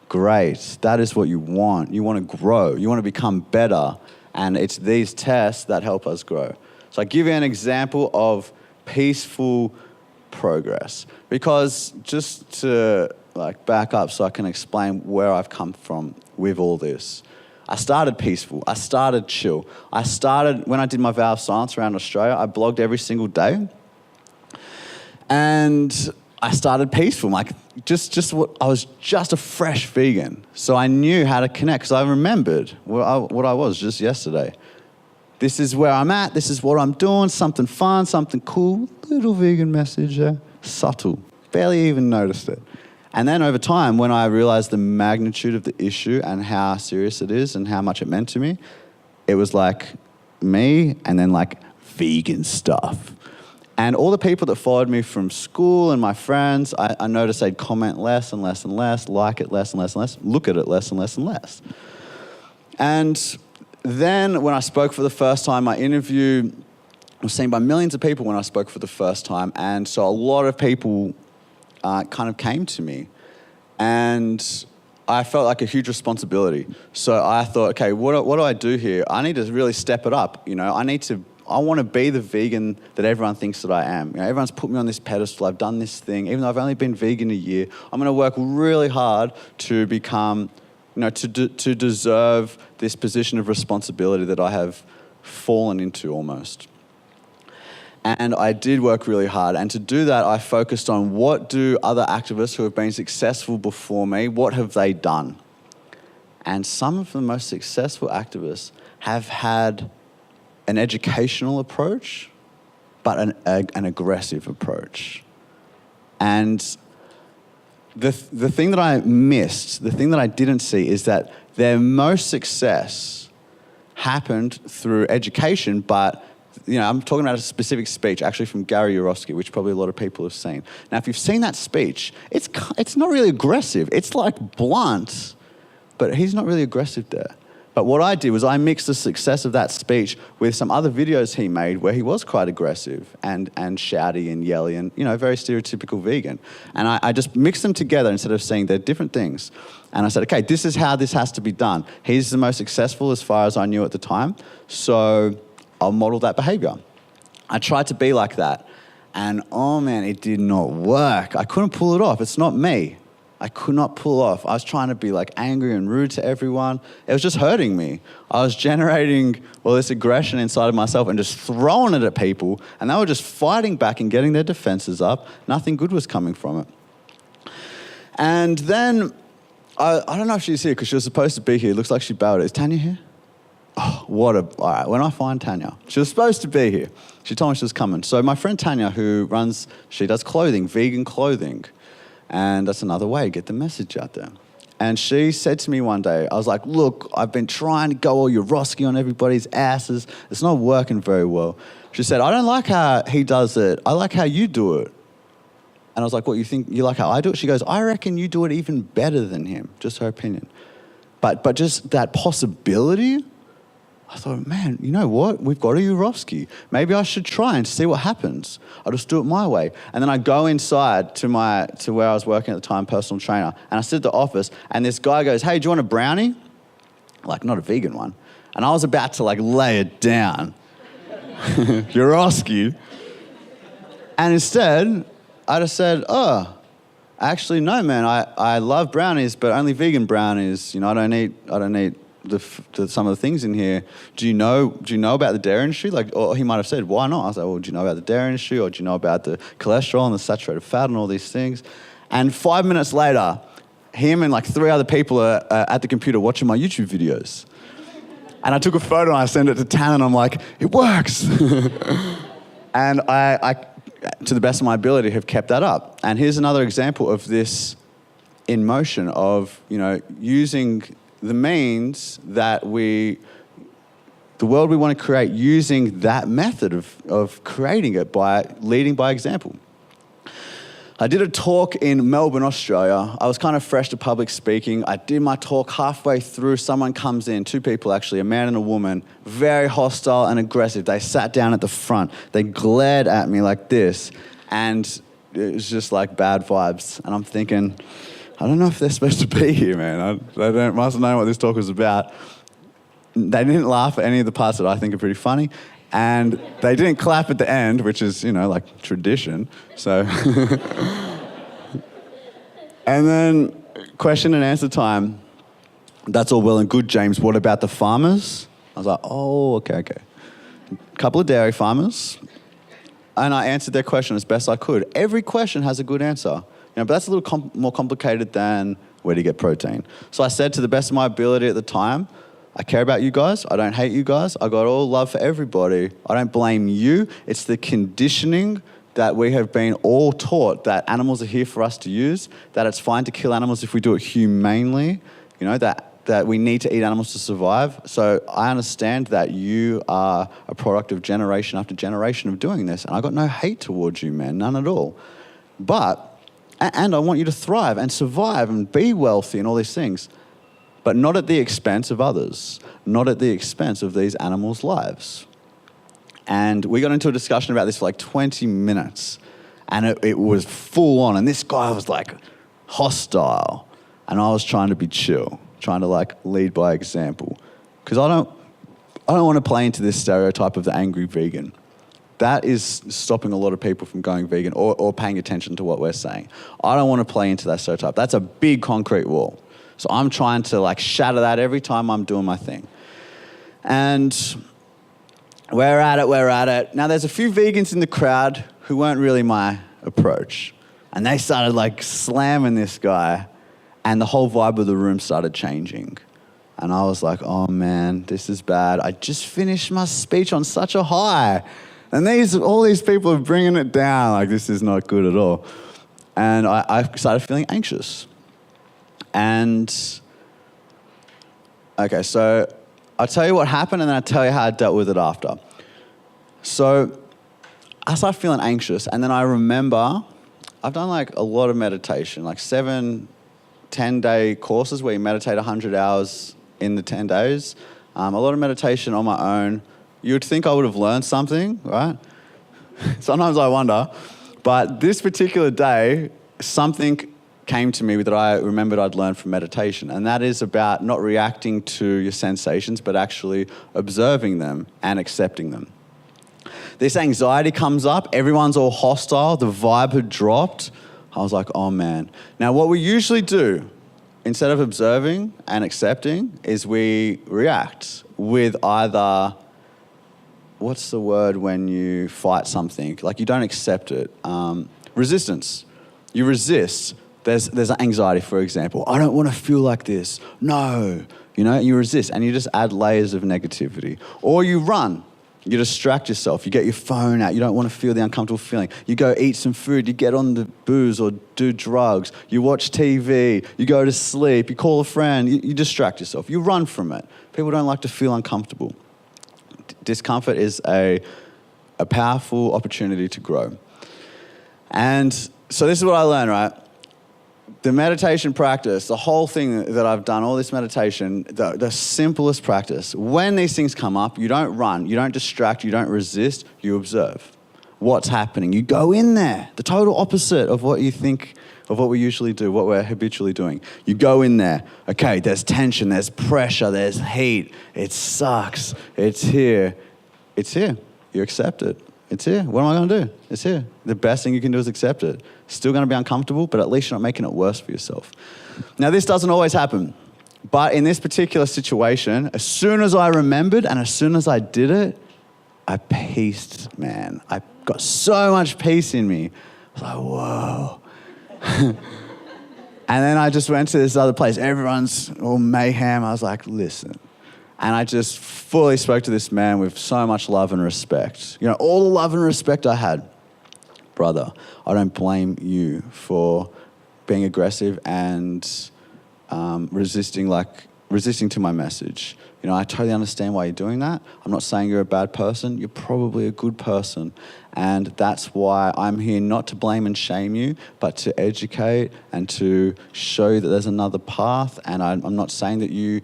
Great. That is what you want. You want to grow. You want to become better. And it's these tests that help us grow. So I give you an example of peaceful progress. Because just to back up so I can explain where I've come from with all this. I started peaceful. I started chill. When I did my vow of silence around Australia, I blogged every single day. And I started peaceful. I was just a fresh vegan. So I knew how to connect because I remembered what I was just yesterday. This is where I'm at. This is what I'm doing. Something fun, something cool. Little vegan message there. Subtle. Barely even noticed it. And then over time, when I realized the magnitude of the issue and how serious it is and how much it meant to me, it was me and then vegan stuff. And all the people that followed me from school and my friends, I noticed they'd comment less and less and less, like it less and less and less, look at it less and less and less. And then when I spoke for the first time, my interview was seen by millions of people when I spoke for the first time. And so a lot of people kind of came to me. And I felt like a huge responsibility. So I thought, okay, what do I do here? I need to really step it up. I want to be the vegan that everyone thinks that I am. Everyone's put me on this pedestal. I've done this thing. Even though I've only been vegan a year, I'm going to work really hard to become, to deserve this position of responsibility that I have fallen into almost. And I did work really hard. And to do that, I focused on what do other activists who have been successful before me, what have they done? And some of the most successful activists have had an educational approach, but an aggressive approach. And the thing that I missed, the thing that I didn't see is that their most success happened through education, but I'm talking about a specific speech actually from Gary Yourofsky, which probably a lot of people have seen. Now, if you've seen that speech, it's not really aggressive. It's blunt, but he's not really aggressive there. But what I did was I mixed the success of that speech with some other videos he made where he was quite aggressive and shouty and yelly and, very stereotypical vegan. And I just mixed them together instead of saying they're different things. And I said, okay, this is how this has to be done. He's the most successful as far as I knew at the time, so I'll model that behavior. I tried to be like that. And oh man, it did not work. I couldn't pull it off. It's not me. I could not pull off. I was trying to be angry and rude to everyone. It was just hurting me. I was generating this aggression inside of myself and just throwing it at people, and they were just fighting back and getting their defenses up. Nothing good was coming from it. And then, I don't know if she's here because she was supposed to be here. It looks like she bailed. Is Tanya here? Oh, all right, when I find Tanya, she was supposed to be here. She told me she was coming. So my friend Tanya, she does clothing, vegan clothing. And that's another way to get the message out there. And she said to me one day, I was like, look, I've been trying to go all Yourofsky on everybody's asses. It's not working very well. She said, I don't like how he does it. I like how you do it. And I was like, what, you think you like how I do it? She goes, I reckon you do it even better than him. Just her opinion. But just that possibility, I thought, man, you know what? We've got a Yourofsky. Maybe I should try and see what happens. I'll just do it my way. And then I go inside to where I was working at the time, personal trainer, and I sit at the office, and this guy goes, hey, do you want a brownie? Not a vegan one. And I was about to lay it down. Yorosky. And instead, I just said, oh, actually, no, man, I love brownies, but only vegan brownies. You know, I don't eat some of the things in here. Do you know about the dairy industry? Like, or he might have said, why not? I was like, well, do you know about the dairy industry, or do you know about the cholesterol and the saturated fat and all these things? And 5 minutes later, him and like 3 other people are at the computer watching my YouTube videos. And I took a photo and I sent it to Tan, and I'm like, it works. And I, to the best of my ability, have kept that up. And here's another example of this in motion of, you know, using the means that the world we want to create, using that method of creating it by leading by example. I did a talk in Melbourne, Australia. I was kind of fresh to public speaking. I did my talk. Halfway through, someone comes in, 2 people actually, a man and a woman, very hostile and aggressive. They sat down at the front. They glared at me like this, and it was just like bad vibes. And I'm thinking, I don't know if they're supposed to be here, man. They mustn't know what this talk was about. They didn't laugh at any of the parts that I think are pretty funny. And they didn't clap at the end, which is, you know, like tradition. So, and then question and answer time. That's all well and good, James. What about the farmers? I was like, oh, okay. A couple of dairy farmers. And I answered their question as best I could. Every question has a good answer. You know, but that's a little more complicated than where do you get protein. So I said to the best of my ability at the time, I care about you guys. I don't hate you guys. I got all love for everybody. I don't blame you. It's the conditioning that we have been all taught that animals are here for us to use, that it's fine to kill animals if we do it humanely, you know, that we need to eat animals to survive. So I understand that you are a product of generation after generation of doing this, and I got no hate towards you, man, none at all. And I want you to thrive and survive and be wealthy and all these things. But not at the expense of others, not at the expense of these animals' lives. And we got into a discussion about this for like 20 minutes, and it was full on, and this guy was like hostile, and I was trying to be chill, trying to like lead by example. Because I don't want to play into this stereotype of the angry vegan. That is stopping a lot of people from going vegan or paying attention to what we're saying. I don't want to play into that stereotype. That's a big concrete wall. So I'm trying to like shatter that every time I'm doing my thing. And we're at it. Now there's a few vegans in the crowd who weren't really my approach. And they started like slamming this guy, and the whole vibe of the room started changing. And I was like, oh man, this is bad. I just finished my speech on such a high. And all these people are bringing it down, like this is not good at all. And I started feeling anxious. And, okay, so I'll tell you what happened, and then I'll tell you how I dealt with it after. So I started feeling anxious, and then I remember I've done like a lot of meditation, like 7, 10-day courses where you meditate 100 hours in the 10 days. A lot of meditation on my own. You would think I would have learned something, right? Sometimes I wonder. But this particular day, something came to me that I remembered I'd learned from meditation, and that is about not reacting to your sensations, but actually observing them and accepting them. This anxiety comes up, everyone's all hostile, the vibe had dropped. I was like, oh man. Now what we usually do, instead of observing and accepting, is we react with either, what's the word when you fight something? Like you don't accept it. Resistance. You resist. There's anxiety, for example. I don't want to feel like this. No. You know, you resist and you just add layers of negativity. Or you run. You distract yourself. You get your phone out. You don't want to feel the uncomfortable feeling. You go eat some food. You get on the booze or do drugs. You watch TV. You go to sleep. You call a friend. You distract yourself. You run from it. People don't like to feel uncomfortable. Discomfort is a powerful opportunity to grow. And so this is what I learned, right? The meditation practice, the whole thing that I've done, all this meditation, the simplest practice, when these things come up, you don't run, you don't distract, you don't resist, you observe what's happening. You go in there, the total opposite of what you think, of what we usually do, what we're habitually doing. You go in there, okay, there's tension, there's pressure, there's heat, it sucks, it's here. you accept it. It's here. What am I going to do? It's here. The best thing you can do is accept it. Still going to be uncomfortable, but at least you're not making it worse for yourself. Now, this doesn't always happen. But in this particular situation, as soon as I remembered and as soon as I did it, I peaced, man. I got so much peace in me. I was like, whoa. And then I just went to this other place. Everyone's all mayhem. I was like, listen. And I just fully spoke to this man with so much love and respect. You know, all the love and respect I had. Brother, I don't blame you for being aggressive and resisting to my message. You know, I totally understand why you're doing that. I'm not saying you're a bad person. You're probably a good person. And that's why I'm here not to blame and shame you, but to educate and to show you that there's another path. And I'm not saying that you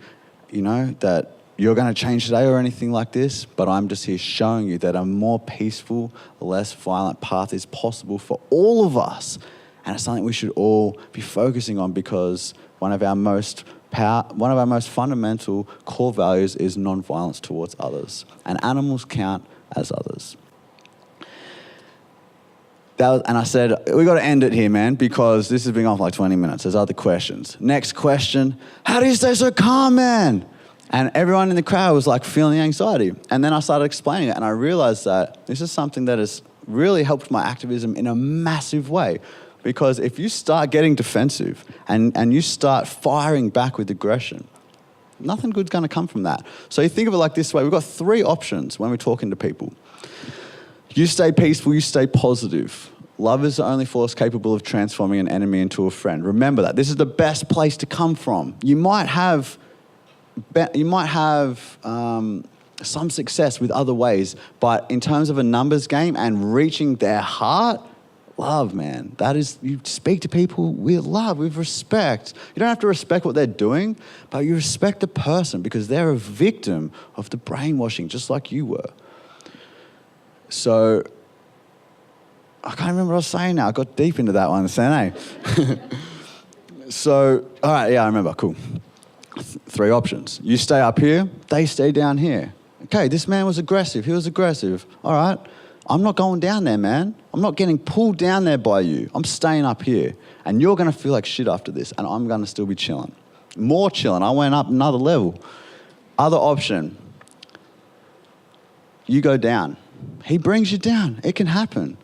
know, that you're going to change today or anything like this, but I'm just here showing you that a more peaceful, less violent path is possible for all of us. And it's something we should all be focusing on, because one of our most fundamental core values is non-violence towards others. And animals count as others. And I said, we got to end it here, man, because this has been on for like 20 minutes. There's other questions. Next question, how do you stay so calm, man? And everyone in the crowd was like feeling the anxiety. And then I started explaining it, and I realized that this is something that has really helped my activism in a massive way. Because if you start getting defensive and you start firing back with aggression, nothing good's going to come from that. So you think of it like this way. We've got 3 options when we're talking to people. You stay peaceful, you stay positive. Love is the only force capable of transforming an enemy into a friend. Remember that. This is the best place to come from. You might have some success with other ways, but in terms of a numbers game and reaching their heart, love, man. That is, you speak to people with love, with respect. You don't have to respect what they're doing, but you respect the person because they're a victim of the brainwashing, just like you were. So, I can't remember what I was saying now. I got deep into that one, eh? So, all right, yeah, I remember, cool. 3 options. You stay up here, they stay down here. Okay, this man was aggressive, he was aggressive. All right, I'm not going down there, man. I'm not getting pulled down there by you. I'm staying up here. And you're going to feel like shit after this, and I'm going to still be chilling. More chilling. I went up another level. Other option. You go down. He brings you down. It can happen.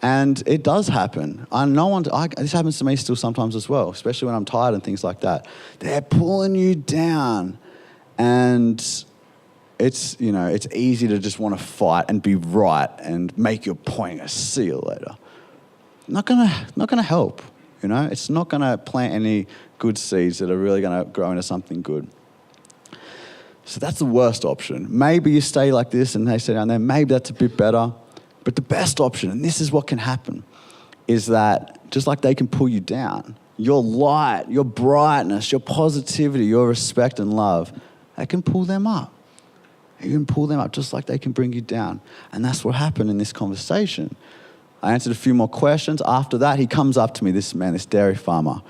And it does happen. This happens to me still sometimes as well, especially when I'm tired and things like that. They're pulling you down. And it's easy to just want to fight and be right and make your point and see you later. Not gonna help, you know? It's not gonna plant any good seeds that are really gonna grow into something good. So that's the worst option. Maybe you stay like this and they stay down there. Maybe that's a bit better. But the best option, and this is what can happen, is that just like they can pull you down, your light, your brightness, your positivity, your respect and love, they can pull them up. You can pull them up just like they can bring you down. And that's what happened in this conversation. I answered a few more questions. After that, he comes up to me, this dairy farmer,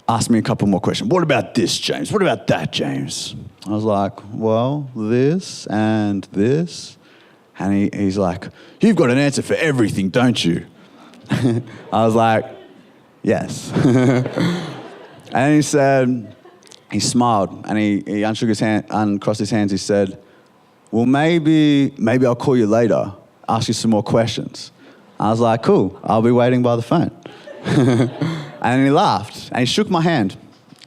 asked me a couple more questions. What about this, James? What about that, James? I was like, well, this and this. And he's like, you've got an answer for everything, don't you? I was like, yes. And he said, he smiled and he unshook his hand, uncrossed his hands. He said, well, maybe I'll call you later, ask you some more questions. I was like, cool, I'll be waiting by the phone. And he laughed and he shook my hand.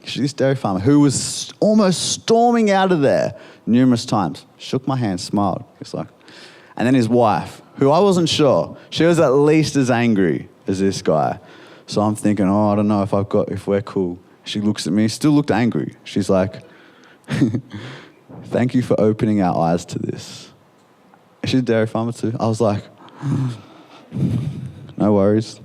This dairy farmer who was almost storming out of there numerous times, shook my hand, smiled. He's like, and then his wife, who I wasn't sure, she was at least as angry as this guy. So I'm thinking, I don't know if we're cool. She looks at me, still looked angry. She's like, thank you for opening our eyes to this. She's a dairy farmer too. I was like, no worries.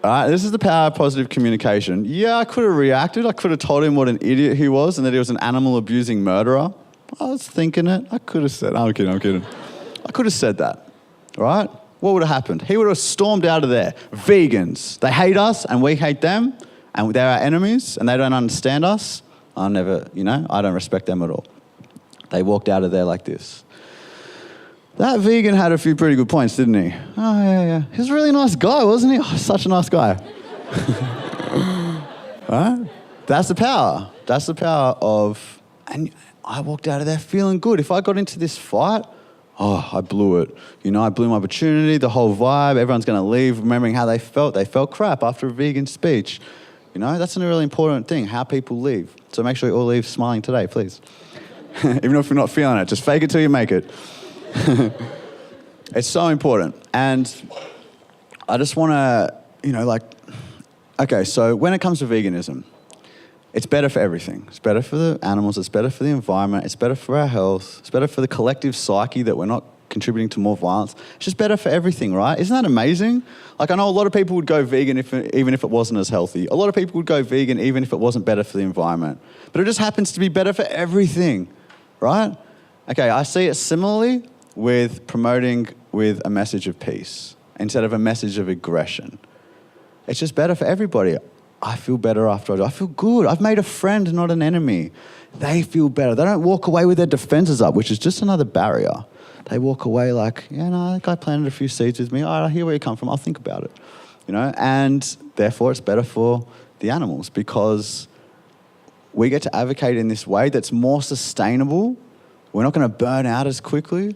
All right, this is the power of positive communication. Yeah, I could have reacted. I could have told him what an idiot he was and that he was an animal-abusing murderer. I was thinking it. I could have said, I'm kidding. I could have said that, right? What would have happened? He would have stormed out of there. Vegans, they hate us and we hate them and they're our enemies and they don't understand us. I don't respect them at all. They walked out of there like this. That vegan had a few pretty good points, didn't he? Oh, yeah. He was a really nice guy, wasn't he? Oh, such a nice guy. Right? That's the power. That's the power of... And I walked out of there feeling good. If I got into this fight, I blew it. I blew my opportunity, the whole vibe. Everyone's going to leave remembering how they felt. They felt crap after a vegan speech. That's a really important thing, how people leave. So make sure you all leave smiling today, please. Even if you're not feeling it, just fake it till you make it. It's so important. And I just want to, okay, so when it comes to veganism, it's better for everything. It's better for the animals, it's better for the environment, it's better for our health, it's better for the collective psyche that we're not contributing to more violence. It's just better for everything, right? Isn't that amazing? I know a lot of people would go vegan even if it wasn't as healthy. A lot of people would go vegan even if it wasn't better for the environment. But it just happens to be better for everything, right? Okay, I see it similarly with promoting with a message of peace instead of a message of aggression. It's just better for everybody. I feel better after I do. I feel good. I've made a friend, not an enemy. They feel better. They don't walk away with their defenses up, which is just another barrier. They walk away like, that guy planted a few seeds with me. All right, I hear where you come from. I'll think about it. And therefore it's better for the animals because we get to advocate in this way that's more sustainable. We're not going to burn out as quickly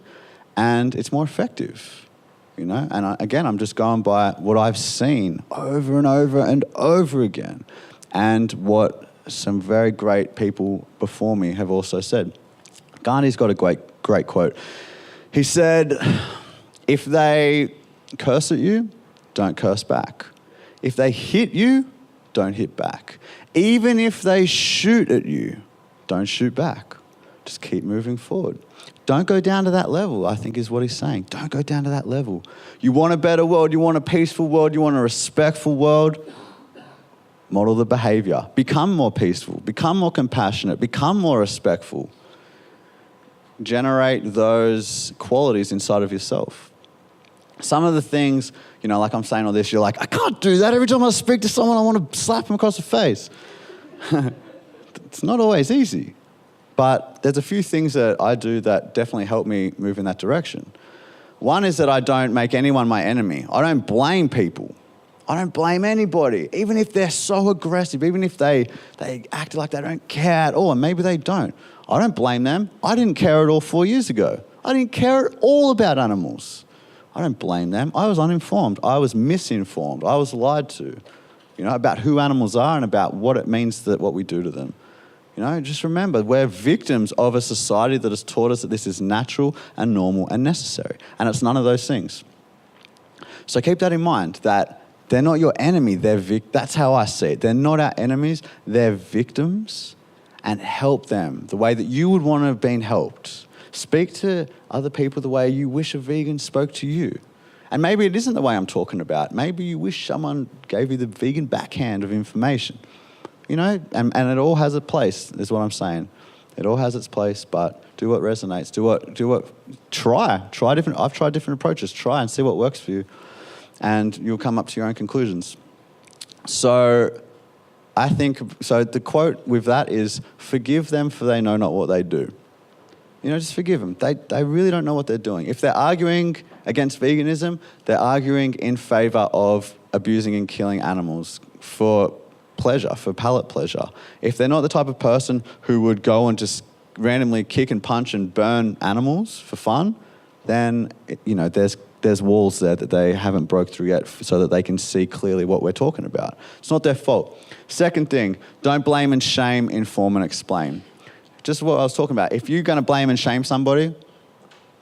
and it's more effective. And I'm just going by what I've seen over and over and over again and what some very great people before me have also said. Gandhi's got a great quote. He said, if they curse at you, don't curse back. If they hit you, don't hit back. Even if they shoot at you, don't shoot back. Just keep moving forward. Don't go down to that level, I think is what he's saying. Don't go down to that level. You want a better world, you want a peaceful world, you want a respectful world, model the behavior. Become more peaceful, become more compassionate, become more respectful. Generate those qualities inside of yourself. Some of the things, like I'm saying all this, you're like, I can't do that. Every time I speak to someone, I want to slap them across the face. It's not always easy. But there's a few things that I do that definitely help me move in that direction. One is that I don't make anyone my enemy. I don't blame people. I don't blame anybody, even if they're so aggressive, even if they act like they don't care at all, and maybe they don't. I don't blame them. I didn't care at all 4 years ago. I didn't care at all about animals. I don't blame them. I was uninformed. I was misinformed. I was lied to, about who animals are and about what it means that what we do to them. Just remember, we're victims of a society that has taught us that this is natural and normal and necessary. And it's none of those things. So keep that in mind, that they're not your enemy. That's how I see it. They're not our enemies. They're victims. And help them the way that you would want to have been helped. Speak to other people the way you wish a vegan spoke to you. And maybe it isn't the way I'm talking about. Maybe you wish someone gave you the vegan backhand of information. And it all has a place, is what I'm saying. It all has its place, but do what resonates. Try different. I've tried different approaches. Try and see what works for you, and you'll come up to your own conclusions. So, I think the quote with that is, "Forgive them, for they know not what they do." Just forgive them. They really don't know what they're doing. If they're arguing against veganism, they're arguing in favor of abusing and killing animals for pleasure, for palate pleasure. If they're not the type of person who would go and just randomly kick and punch and burn animals for fun, then, there's walls there that they haven't broke through yet so that they can see clearly what we're talking about. It's not their fault. Second thing, don't blame and shame, inform and explain. Just what I was talking about. If you're going to blame and shame somebody,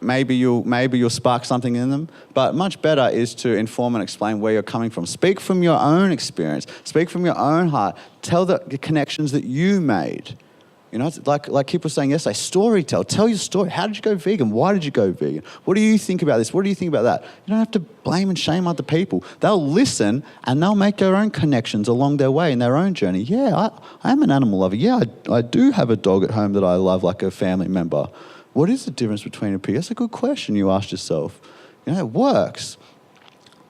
maybe you'll spark something in them, but much better is to inform and explain where you're coming from. Speak from your own experience. Speak from your own heart. Tell the connections that you made. It's like Kip was saying yesterday, storytell. Tell your story. How did you go vegan? Why did you go vegan? What do you think about this? What do you think about that? You don't have to blame and shame other people. They'll listen and they'll make their own connections along their way in their own journey. Yeah, I am an animal lover. Yeah, I do have a dog at home that I love like a family member. What is the difference between a pig? That's a good question you asked yourself. It works.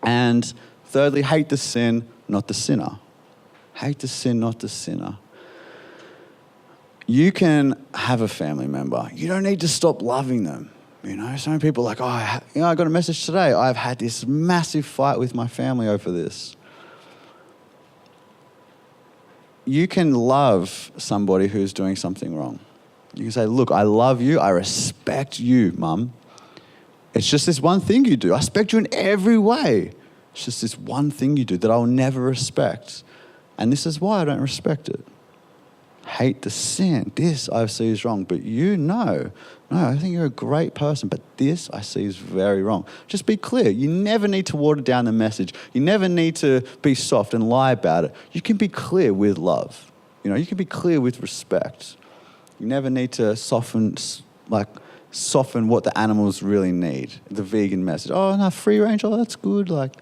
And thirdly, hate the sin, not the sinner. Hate the sin, not the sinner. You can have a family member. You don't need to stop loving them. You know, so many people are like, I got a message today. I've had this massive fight with my family over this. You can love somebody who's doing something wrong. You can say, look, I love you. I respect you, Mum. It's just this one thing you do. I respect you in every way. It's just this one thing you do that I'll never respect. And this is why I don't respect it. Hate the sin. This I see is wrong. But you know, no, I think you're a great person, but this I see is very wrong. Just be clear. You never need to water down the message. You never need to be soft and lie about it. You can be clear with love. You know, you can be clear with respect. You never need to soften what the animals really need. The vegan message. Oh, no, free range. Oh, that's good. Like,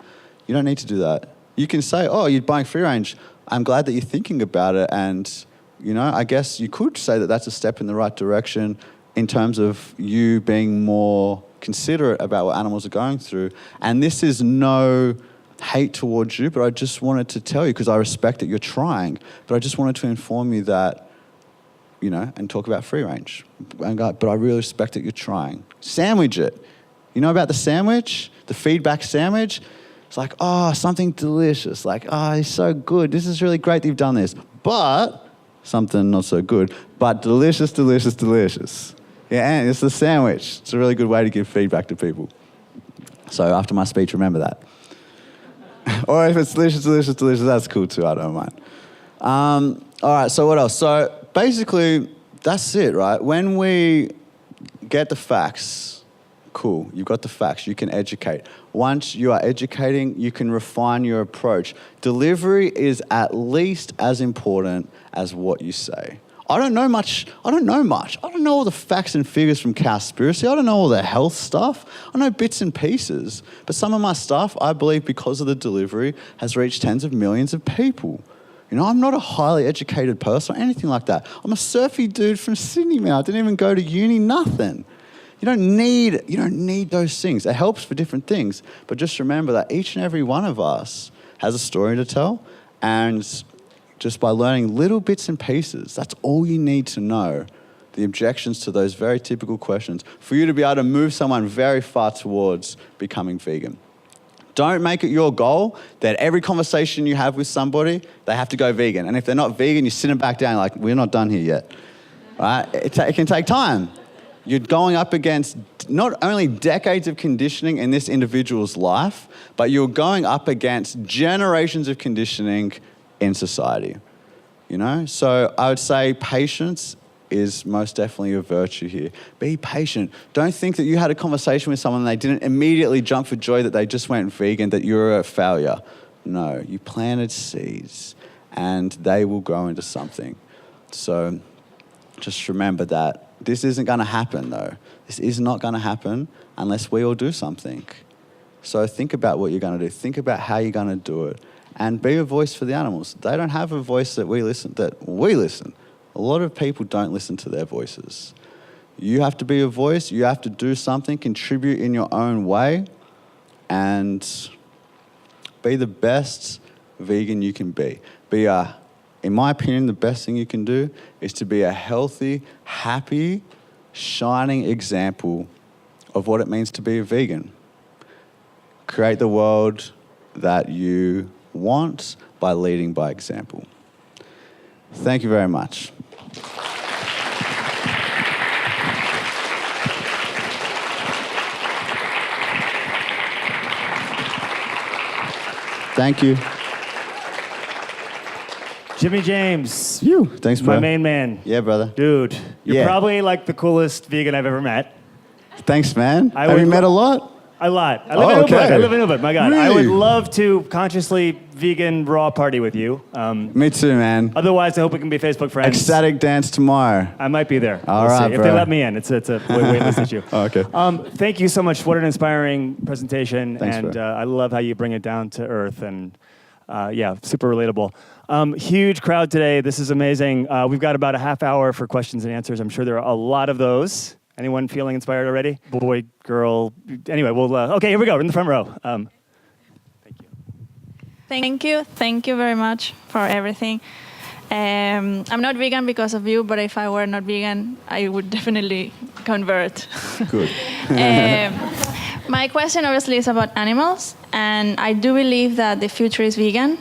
you don't need to do that. You can say, oh, you're buying free range. I'm glad that you're thinking about it. And, you know, I guess you could say that that's a step in the right direction in terms of you being more considerate about what animals are going through. And this is no hate towards you, but I just wanted to tell you, because I respect that you're trying, but I just wanted to inform you that, you know, and talk about free range. But I really respect that you're trying. Sandwich it. You know about the sandwich? The feedback sandwich? It's like, oh, something delicious. Like, oh, it's so good. This is really great that you've done this. But something not so good. But delicious, delicious, delicious. Yeah, and it's the sandwich. It's a really good way to give feedback to people. So after my speech, remember that. Or if it's delicious, delicious, delicious, that's cool too. I don't mind. All right, so what else? So basically, that's it, right? When we get the facts, cool, you've got the facts, you can educate. Once you are educating, you can refine your approach. Delivery is at least as important as what you say. I don't know much. I don't know all the facts and figures from Cowspiracy. I don't know all the health stuff. I know bits and pieces. But some of my stuff, I believe, because of the delivery, has reached tens of millions of people. You know, I'm not a highly educated person or anything like that. I'm a surfy dude from Sydney, man. I didn't even go to uni, nothing. You don't need those things. It helps for different things. But just remember that each and every one of us has a story to tell. And just by learning little bits and pieces, that's all you need to know. The objections to those very typical questions for you to be able to move someone very far towards becoming vegan. Don't make it your goal that every conversation you have with somebody, they have to go vegan. And if they're not vegan, you sit them back down like, we're not done here yet. Right? It can take time. You're going up against not only decades of conditioning in this individual's life, but you're going up against generations of conditioning in society. You know? So I would say patience is most definitely a virtue here. Be patient. Don't think that you had a conversation with someone and they didn't immediately jump for joy that they just went vegan, that you're a failure. No, you planted seeds and they will grow into something. So just remember that this isn't going to happen though. This is not going to happen unless we all do something. So think about what you're going to do. Think about how you're going to do it. And be a voice for the animals. They don't have a voice that we listen. A lot of people don't listen to their voices. You have to be a voice. You have to do something, contribute in your own way, and be the best vegan you can be. In my opinion, the best thing you can do is to be a healthy, happy, shining example of what it means to be a vegan. Create the world that you want by leading by example. Thank you very much. Thank you. Jimmy James. You. Thanks, bro. My main man. Yeah, brother. Dude, you're probably like the coolest vegan I've ever met. Thanks, man. Have you met a lot? A lot. I live in Ubud. I live in Ubud. My God. Really? I would love to consciously vegan raw party with you. Me too, man. Otherwise, I hope we can be Facebook friends. Ecstatic dance tomorrow. I might be there. All right, see. bro. If they let me in. It's a wait list issue. Oh, okay. Thank you so much. What an inspiring presentation. Thanks, and bro. I love how you bring it down to earth. And yeah, super relatable. Huge crowd today. This is amazing. We've got about a half hour for questions and answers. I'm sure there are a lot of those. Anyone feeling inspired already? Boy, girl. Anyway, we'll. Okay, here we go. We're in the front row. Thank you. Thank you very much for everything. I'm not vegan because of you, but if I were not vegan, I would definitely convert. Good. My question obviously is about animals, and I do believe that the future is vegan.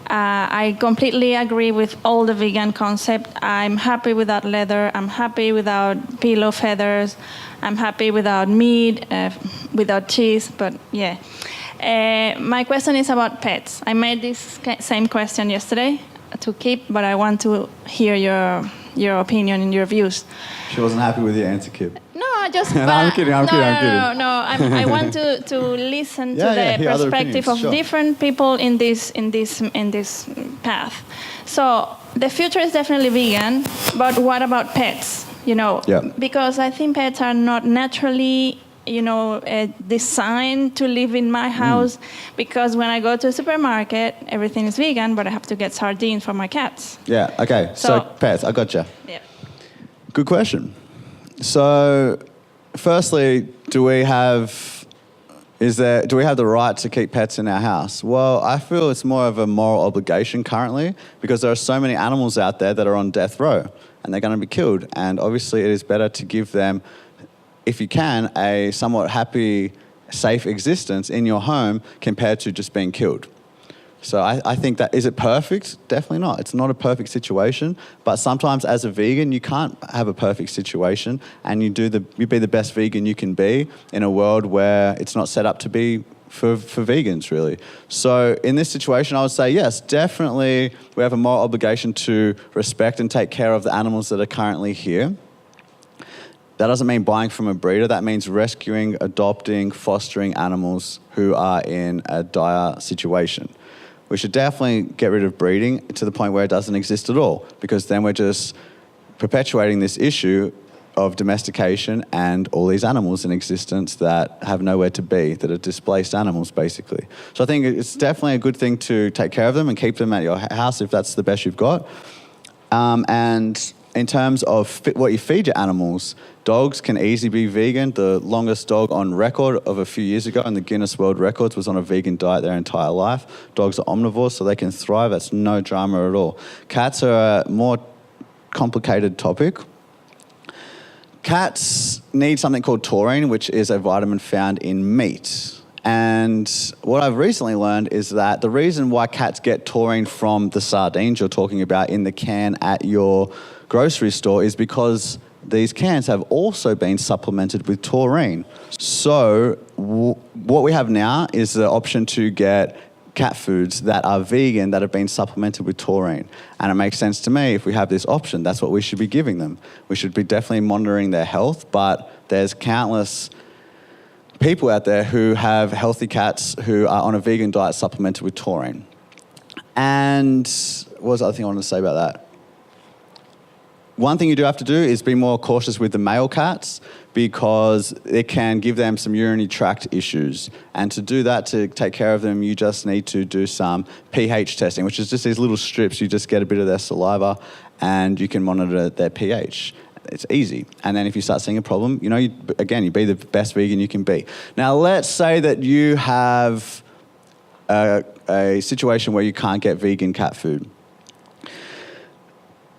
I completely agree with all the vegan concept. I'm happy without leather. I'm happy without pillow feathers. I'm happy without meat, without cheese, but yeah. My question is about pets. I made this same question yesterday to Kip, but I want to hear your opinion and your views. She wasn't happy with your answer, Kip. No, I just. No, I'm kidding. I'm kidding. No. I want to listen to the hear other perspective opinions, of different people in this path. So the future is definitely vegan, but what about pets? Because I think pets are not naturally, designed to live in my house. Because when I go to a supermarket, everything is vegan, but I have to get sardines for my cats. Yeah. Okay. So pets, I gotcha. Yeah. Good question. So, firstly, do we have the right to keep pets in our house? Well, I feel it's more of a moral obligation currently because there are so many animals out there that are on death row and they're going to be killed. And obviously, it is better to give them, if you can, a somewhat happy, safe existence in your home compared to just being killed. So I think that, is it perfect? Definitely not. It's not a perfect situation, but sometimes as a vegan, you can't have a perfect situation and you be the best vegan you can be in a world where it's not set up to be for vegans, really. So in this situation, I would say, yes, definitely we have a moral obligation to respect and take care of the animals that are currently here. That doesn't mean buying from a breeder. That means rescuing, adopting, fostering animals who are in a dire situation. We should definitely get rid of breeding to the point where it doesn't exist at all, because then we're just perpetuating this issue of domestication and all these animals in existence that have nowhere to be, that are displaced animals, basically. So I think it's definitely a good thing to take care of them and keep them at your house if that's the best you've got. And in terms of what you feed your animals, dogs can easily be vegan. The longest dog on record of a few years ago in the Guinness World Records was on a vegan diet their entire life. Dogs are omnivores, so they can thrive. That's no drama at all. Cats are a more complicated topic. Cats need something called taurine, which is a vitamin found in meat. And what I've recently learned is that the reason why cats get taurine from the sardines you're talking about in the can at your grocery store is because these cans have also been supplemented with taurine. So what we have now is the option to get cat foods that are vegan that have been supplemented with taurine. And it makes sense to me, if we have this option, that's what we should be giving them. We should be definitely monitoring their health, but there's countless people out there who have healthy cats who are on a vegan diet supplemented with taurine. And what was the other thing I wanted to say about that? One thing you do have to do is be more cautious with the male cats because it can give them some urinary tract issues. And to do that, to take care of them, you just need to do some pH testing, which is just these little strips. You just get a bit of their saliva and you can monitor their pH. It's easy. And then if you start seeing a problem, you be the best vegan you can be. Now, let's say that you have a situation where you can't get vegan cat food.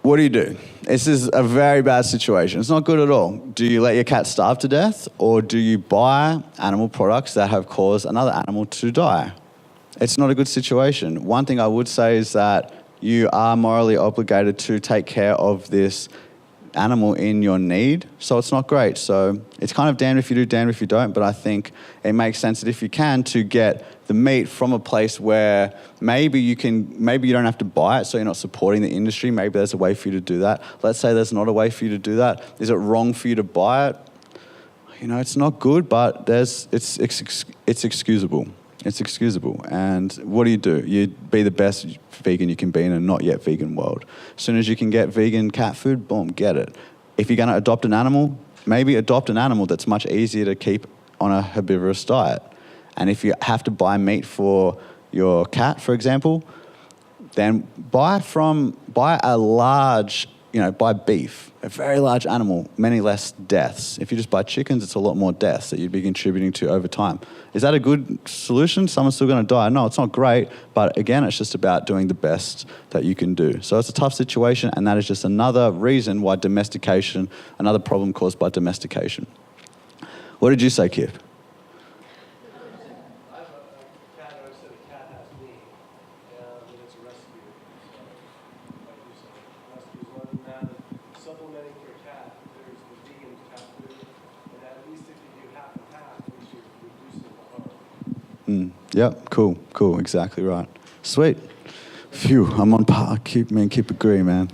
What do you do? This is a very bad situation. It's not good at all. Do you let your cat starve to death, or do you buy animal products that have caused another animal to die? It's not a good situation. One thing I would say is that you are morally obligated to take care of this animal in your need, so it's not great. So it's kind of damned if you do, damned if you don't, but I think it makes sense that if you can, to get the meat from a place where maybe you don't have to buy it, so you're not supporting the industry. Maybe there's a way for you to do that. Let's say there's not a way for you to do that. Is it wrong for you to buy it? It's not good, but it's excusable. It's excusable. And what do? You be the best vegan you can be in a not yet vegan world. As soon as you can get vegan cat food, boom, get it. If you're going to adopt an animal, maybe adopt an animal that's much easier to keep on a herbivorous diet. And if you have to buy meat for your cat, for example, then buy a large buy beef, a very large animal, many less deaths. If you just buy chickens, it's a lot more deaths that you'd be contributing to over time. Is that a good solution? Someone's still going to die. No, it's not great, but again, it's just about doing the best that you can do. So it's a tough situation, and that is just another reason why another problem caused by domestication. What did you say, Kip? Yep, cool, exactly right. Sweet. Phew, I'm on par. Kip agree, man.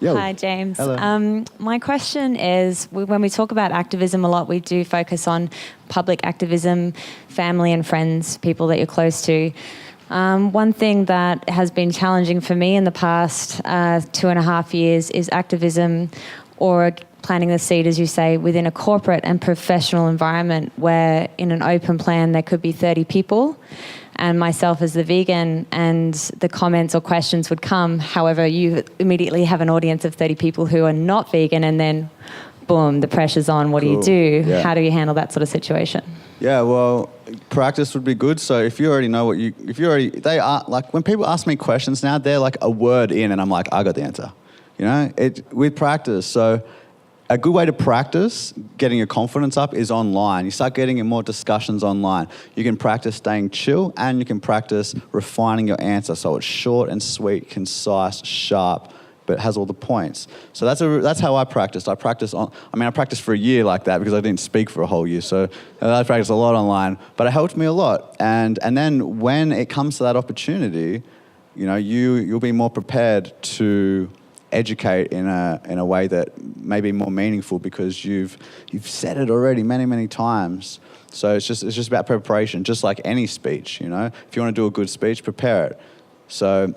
Yo. Hi, James. Hello. My question is, when we talk about activism a lot, we do focus on public activism, family and friends, people that you're close to. One thing that has been challenging for me in the past 2.5 years is activism or planting the seed, as you say, within a corporate and professional environment where in an open plan there could be 30 people and myself as the vegan, and the comments or questions would come. However, you immediately have an audience of 30 people who are not vegan, and then boom, the pressure's on. What do you do? Yeah. How do you handle that sort of situation? Yeah, well, practice would be good. So if you already know they are, like, when people ask me questions now, they're like a word in and I'm like, I got the answer. With practice. So a good way to practice getting your confidence up is online. You start getting in more discussions online. You can practice staying chill, and you can practice refining your answer so it's short and sweet, concise, sharp, but has all the points. So that's how I practiced. I practiced for a year like that because I didn't speak for a whole year. So I practiced a lot online, but it helped me a lot. And then when it comes to that opportunity, you'll be more prepared to educate in a way that may be more meaningful because you've said it already many times. So it's just about preparation, just like any speech. If you want to do a good speech, prepare it. So,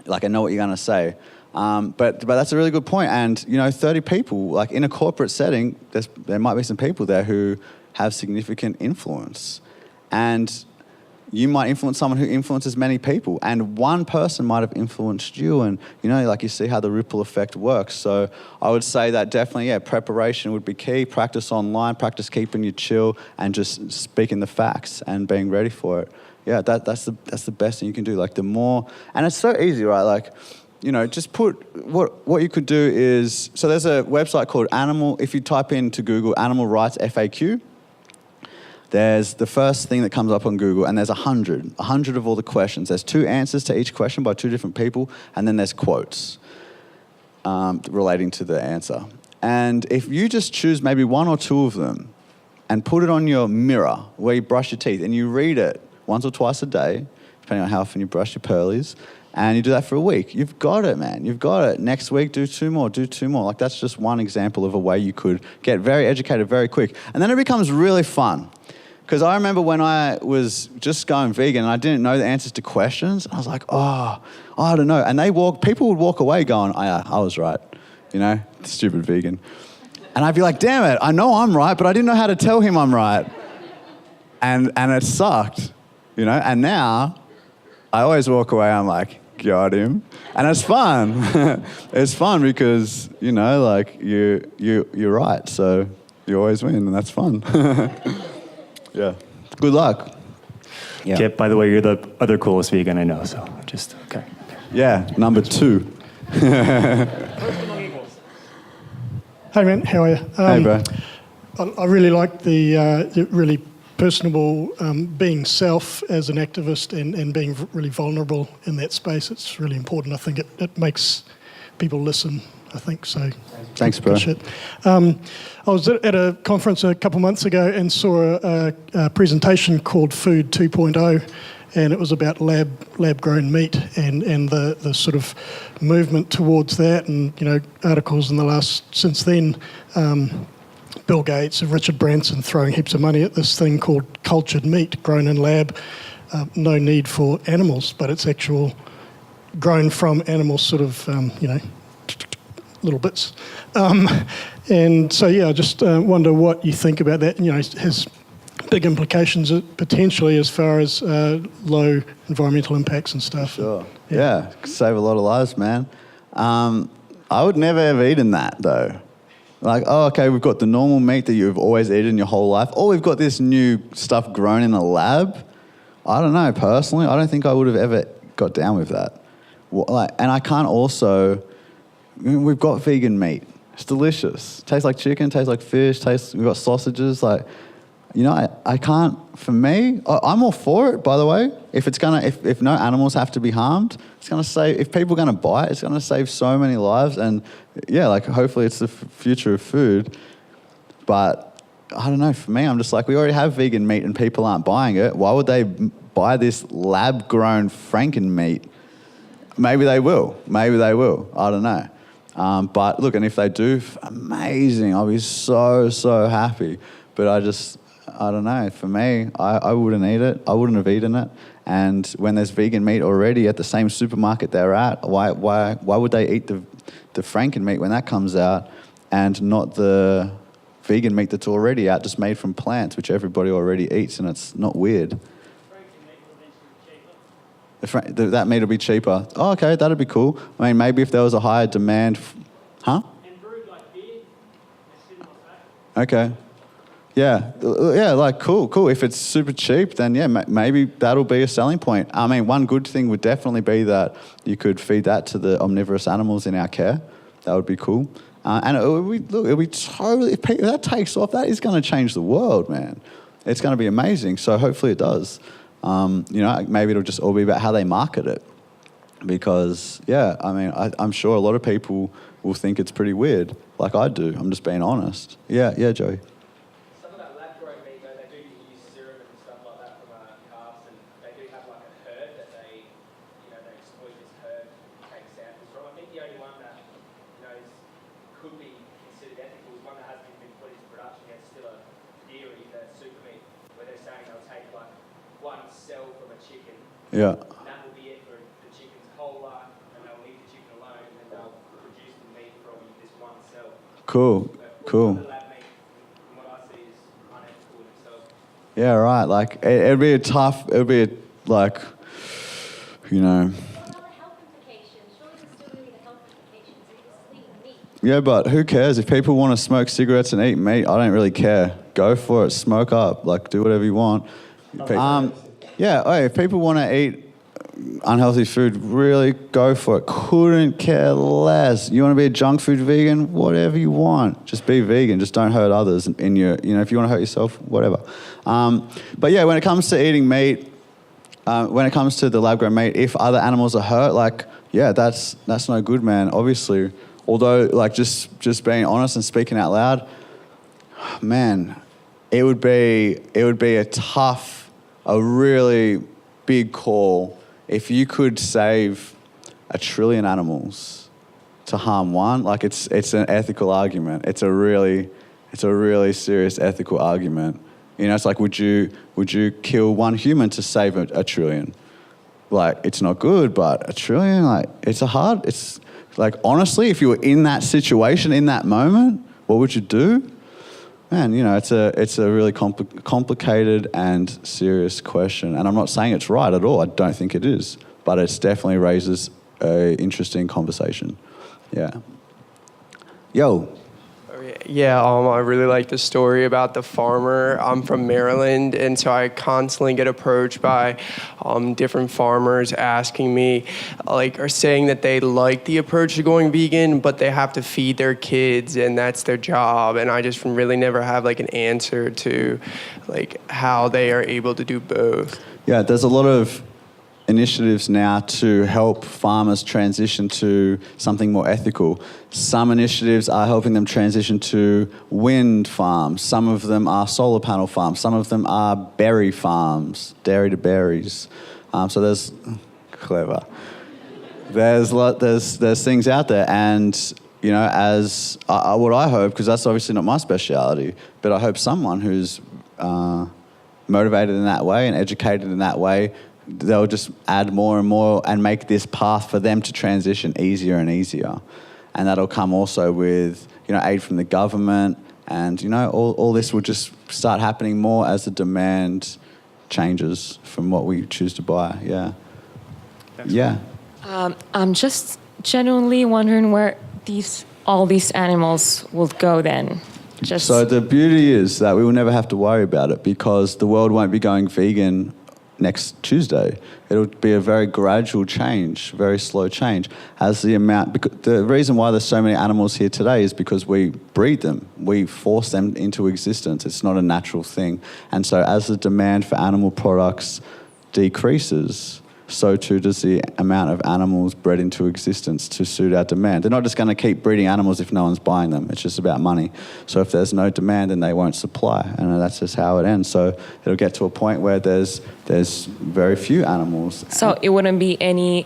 like, I know what you're going to say. But that's a really good point. And 30 people, like in a corporate setting, there might be some people there who have significant influence, and you might influence someone who influences many people, and one person might have influenced you, and like you see how the ripple effect works. So I would say that definitely, preparation would be key. Practice online, practice keeping you chill, and just speaking the facts and being ready for it. Yeah, that's the best thing you can do. Like, the more, and it's so easy, right? Like, just put what you could do is, so there's a website called if you type into Google Animal Rights FAQ, there's the first thing that comes up on Google, and there's 100 of all the questions. There's 2 answers to each question by 2 different people, and then there's quotes relating to the answer. And if you just choose maybe 1 or 2 of them and put it on your mirror where you brush your teeth, and you read it once or twice a day, depending on how often you brush your pearlies, and you do that for a week, you've got it, man. You've got it. Next week, do 2 more. Like, that's just one example of a way you could get very educated very quick. And then it becomes really fun. Because I remember when I was just going vegan and I didn't know the answers to questions, I was like, I don't know. And people would walk away going, I was right, stupid vegan. And I'd be like, damn it, I know I'm right, but I didn't know how to tell him I'm right. And it sucked, And now I always walk away, I'm like, got him. And it's fun. It's fun because, you're right. So you always win, and that's fun. Yeah. Good luck. Yeah. Kip, by the way, you're the other coolest vegan I know, so just, okay. Yeah, number 2. Hey, man, how are you? Hey, bro. I really like the really personable being self as an activist and being really vulnerable in that space. It's really important. I think it makes people listen, I think, so. Thanks, bro. I was at a conference a couple months ago and saw a presentation called Food 2.0, and it was about lab-grown meat and the sort of movement towards that, and articles in the since then. Bill Gates and Richard Branson throwing heaps of money at this thing called cultured meat, grown in lab. No need for animals, but it's actual grown from animals, sort of little bits. And so, I just wonder what you think about that. It has big implications potentially as far as low environmental impacts and stuff. Sure. Yeah, save a lot of lives, man. I would never have eaten that though. Like, oh, okay, we've got the normal meat that you've always eaten your whole life, or we've got this new stuff grown in a lab. I don't know, personally, I don't think I would have ever got down with that. And I can't also, we've got vegan meat. It's delicious. Tastes like chicken, tastes like fish, we've got sausages. Like, you know, I can't, for me, I'm all for it, by the way. If no animals have to be harmed, it's going to save, if people are going to buy it, it's going to save so many lives. And yeah, like hopefully it's the future of food. But I don't know, for me, I'm just like, we already have vegan meat and people aren't buying it. Why would they buy this lab-grown Franken meat? Maybe they will. I don't know. But look, and if they do, amazing. I'll be so, so happy. But I don't know. For me, I wouldn't eat it. I wouldn't have eaten it. And when there's vegan meat already at the same supermarket they're at, why would they eat the Franken meat when that comes out and not the vegan meat that's already out, just made from plants, which everybody already eats, and it's not weird. That meat will be cheaper. Oh, okay, that'd be cool. I mean, maybe if there was a higher demand, huh? And brewed like beer. Okay. Yeah, like cool. If it's super cheap, then yeah, maybe that'll be a selling point. I mean, one good thing would definitely be that you could feed that to the omnivorous animals in our care. That would be cool. And it would be totally, if that takes off, that is going to change the world, man. It's going to be amazing. So hopefully it does. You know, maybe it'll just all be about how they market it. Because, yeah, I mean, I'm sure a lot of people will think it's pretty weird, like I do. I'm just being honest. Yeah, Joey. Some of that lab-grown meat, though, they do use serum and stuff like that from calves, and they do have like a herd that they exploit this herd to take samples from. I think the only one that, could be considered ethical is one that hasn't even been put into production yet. It's still a theory, the super meat, where they're saying they'll take like one cell from a chicken. Yeah. And that will be it for the chicken's whole life, and they'll eat the chicken alone, and then they'll produce the meat from this one cell. Cool. Yeah, right. Like, it'd be like, you know. Yeah, but who cares? If people want to smoke cigarettes and eat meat, I don't really care. Go for it. Smoke up. Like, do whatever you want. If people want to eat unhealthy food, really go for it. Couldn't care less. You want to be a junk food vegan? Whatever you want. Just be vegan. Just don't hurt others in your, if you want to hurt yourself, whatever. But yeah, when it comes to eating meat, when it comes to the lab-grown meat, if other animals are hurt, like, yeah, that's no good, man, obviously. Although, like, just being honest and speaking out loud, man, it would be a really big call if you could save 1 trillion animals to harm one. Like, it's an ethical argument. It's a really serious ethical argument. It's like, would you kill one human to save 1 trillion? Like, it's not good, but 1 trillion, like, it's like, honestly, if you were in that situation, in that moment, what would you do? Man, it's a really complicated and serious question. And I'm not saying it's right at all. I don't think it is. But it definitely raises an interesting conversation. Yeah. Yo. Yeah, I really like the story about the farmer. I'm from Maryland, and so I constantly get approached by different farmers asking me, or saying that they like the approach to going vegan, but they have to feed their kids, and that's their job. And I just really never have an answer to how they are able to do both. Yeah, there's a lot of initiatives now to help farmers transition to something more ethical. Some initiatives are helping them transition to wind farms. Some of them are solar panel farms. Some of them are berry farms, dairy to berries. So there's clever. There's things out there, and as what I hope, because that's obviously not my speciality, but I hope someone who's motivated in that way and educated in that way, they'll just add more and more and make this path for them to transition easier and easier. And that'll come also with, aid from the government, and, all this will just start happening more as the demand changes from what we choose to buy. Yeah. Yeah. I'm just genuinely wondering where all these animals will go then. So the beauty is that we will never have to worry about it because the world won't be going vegan next Tuesday. It'll be a very gradual change, very slow change. As the reason why there's so many animals here today is because we breed them. We force them into existence. It's not a natural thing. And so as the demand for animal products decreases, so too does the amount of animals bred into existence to suit our demand. They're not just going to keep breeding animals if no one's buying them. It's just about money. So if there's no demand, then they won't supply, and that's just how it ends. So it'll get to a point where there's very few animals. So it wouldn't be any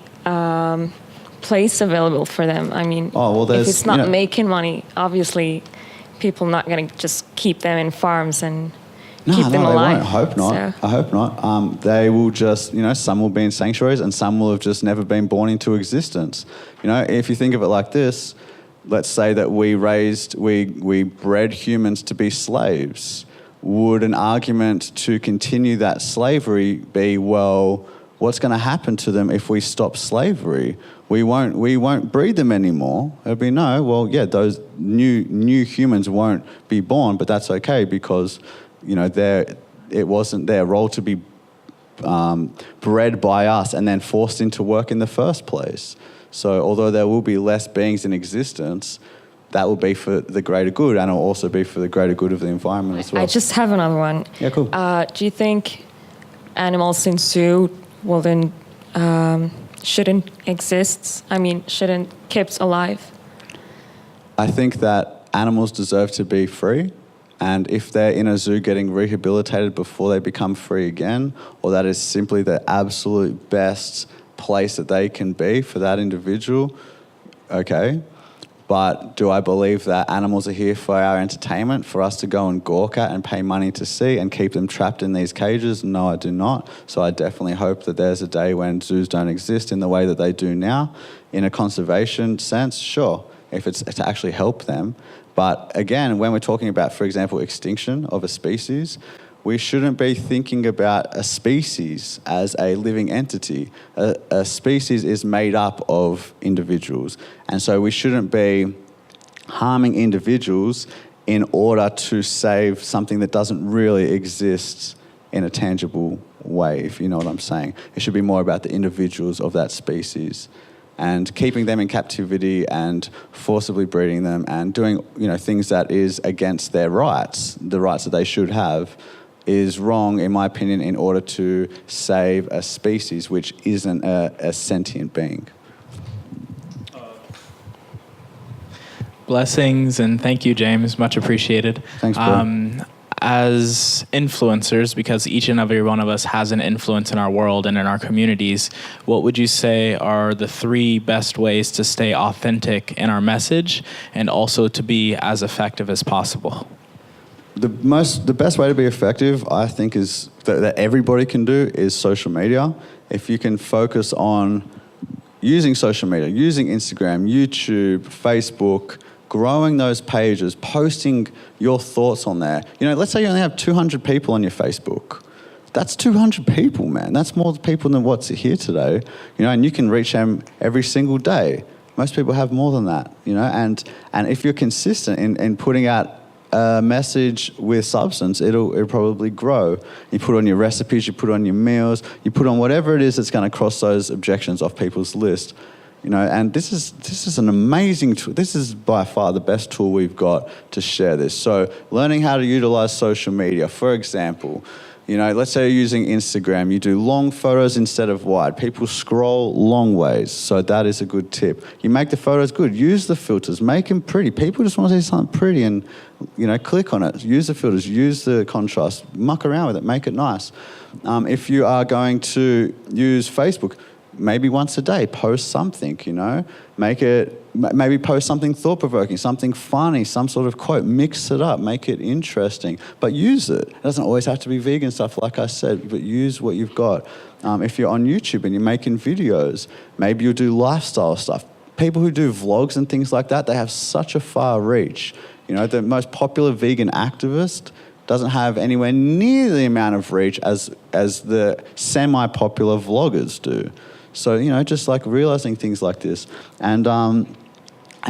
place available for them. I mean, if it's not making money, obviously people are not going to just keep them in farms and keep them alive. They won't. I hope not. They will just, some will be in sanctuaries and some will have just never been born into existence. If you think of it like this, let's say that we bred humans to be slaves. Would an argument to continue that slavery be, well, what's going to happen to them if we stop slavery? We won't breed them anymore. It'll be those new humans won't be born, but that's okay because it wasn't their role to be bred by us and then forced into work in the first place. So although there will be less beings in existence, that will be for the greater good, and it will also be for the greater good of the environment as well. I just have another one. Yeah, cool. Do you think animals in zoo shouldn't exist? I mean, shouldn't kept alive? I think that animals deserve to be free. And if they're in a zoo getting rehabilitated before they become free again, or that is simply the absolute best place that they can be for that individual, okay. But do I believe that animals are here for our entertainment, for us to go and gawk at and pay money to see and keep them trapped in these cages? No, I do not. So I definitely hope that there's a day when zoos don't exist in the way that they do now. In a conservation sense, sure, if it's to actually help them. But again, when we're talking about, for example, extinction of a species, we shouldn't be thinking about a species as a living entity. A species is made up of individuals. And so we shouldn't be harming individuals in order to save something that doesn't really exist in a tangible way, if you know what I'm saying. It should be more about the individuals of that species. And keeping them in captivity and forcibly breeding them and doing things that is against their rights, the rights that they should have, is wrong, in my opinion, in order to save a species which isn't a sentient being. Blessings, and thank you, James. Much appreciated. Thanks, bro. As influencers, because each and every one of us has an influence in our world and in our communities, what would you say are the 3 best ways to stay authentic in our message and also to be as effective as possible? The best way to be effective, I think, is that everybody can do is social media. If you can focus on using social media, using Instagram, YouTube, Facebook, growing those pages, posting your thoughts on there. Let's say you only have 200 people on your Facebook. That's 200 people, man. That's more people than what's here today. And you can reach them every single day. Most people have more than that, and if you're consistent in putting out a message with substance, it'll probably grow. You put on your recipes, you put on your meals, you put on whatever it is that's going to cross those objections off people's list. And this is an amazing tool. This is by far the best tool we've got to share this. So learning how to utilize social media, for example, let's say you're using Instagram, you do long photos instead of wide. People scroll long ways, so that is a good tip. You make the photos good, use the filters, make them pretty. People just want to see something pretty and, click on it. Use the filters, use the contrast, muck around with it, make it nice. If you are going to use Facebook, maybe once a day, post something, maybe post something thought-provoking, something funny, some sort of quote, mix it up, make it interesting, but use it. It doesn't always have to be vegan stuff, like I said, but use what you've got. If you're on YouTube and you're making videos, maybe you'll do lifestyle stuff. People who do vlogs and things like that, they have such a far reach. The most popular vegan activist doesn't have anywhere near the amount of reach as the semi-popular vloggers do. So, you know, just like realizing things like this and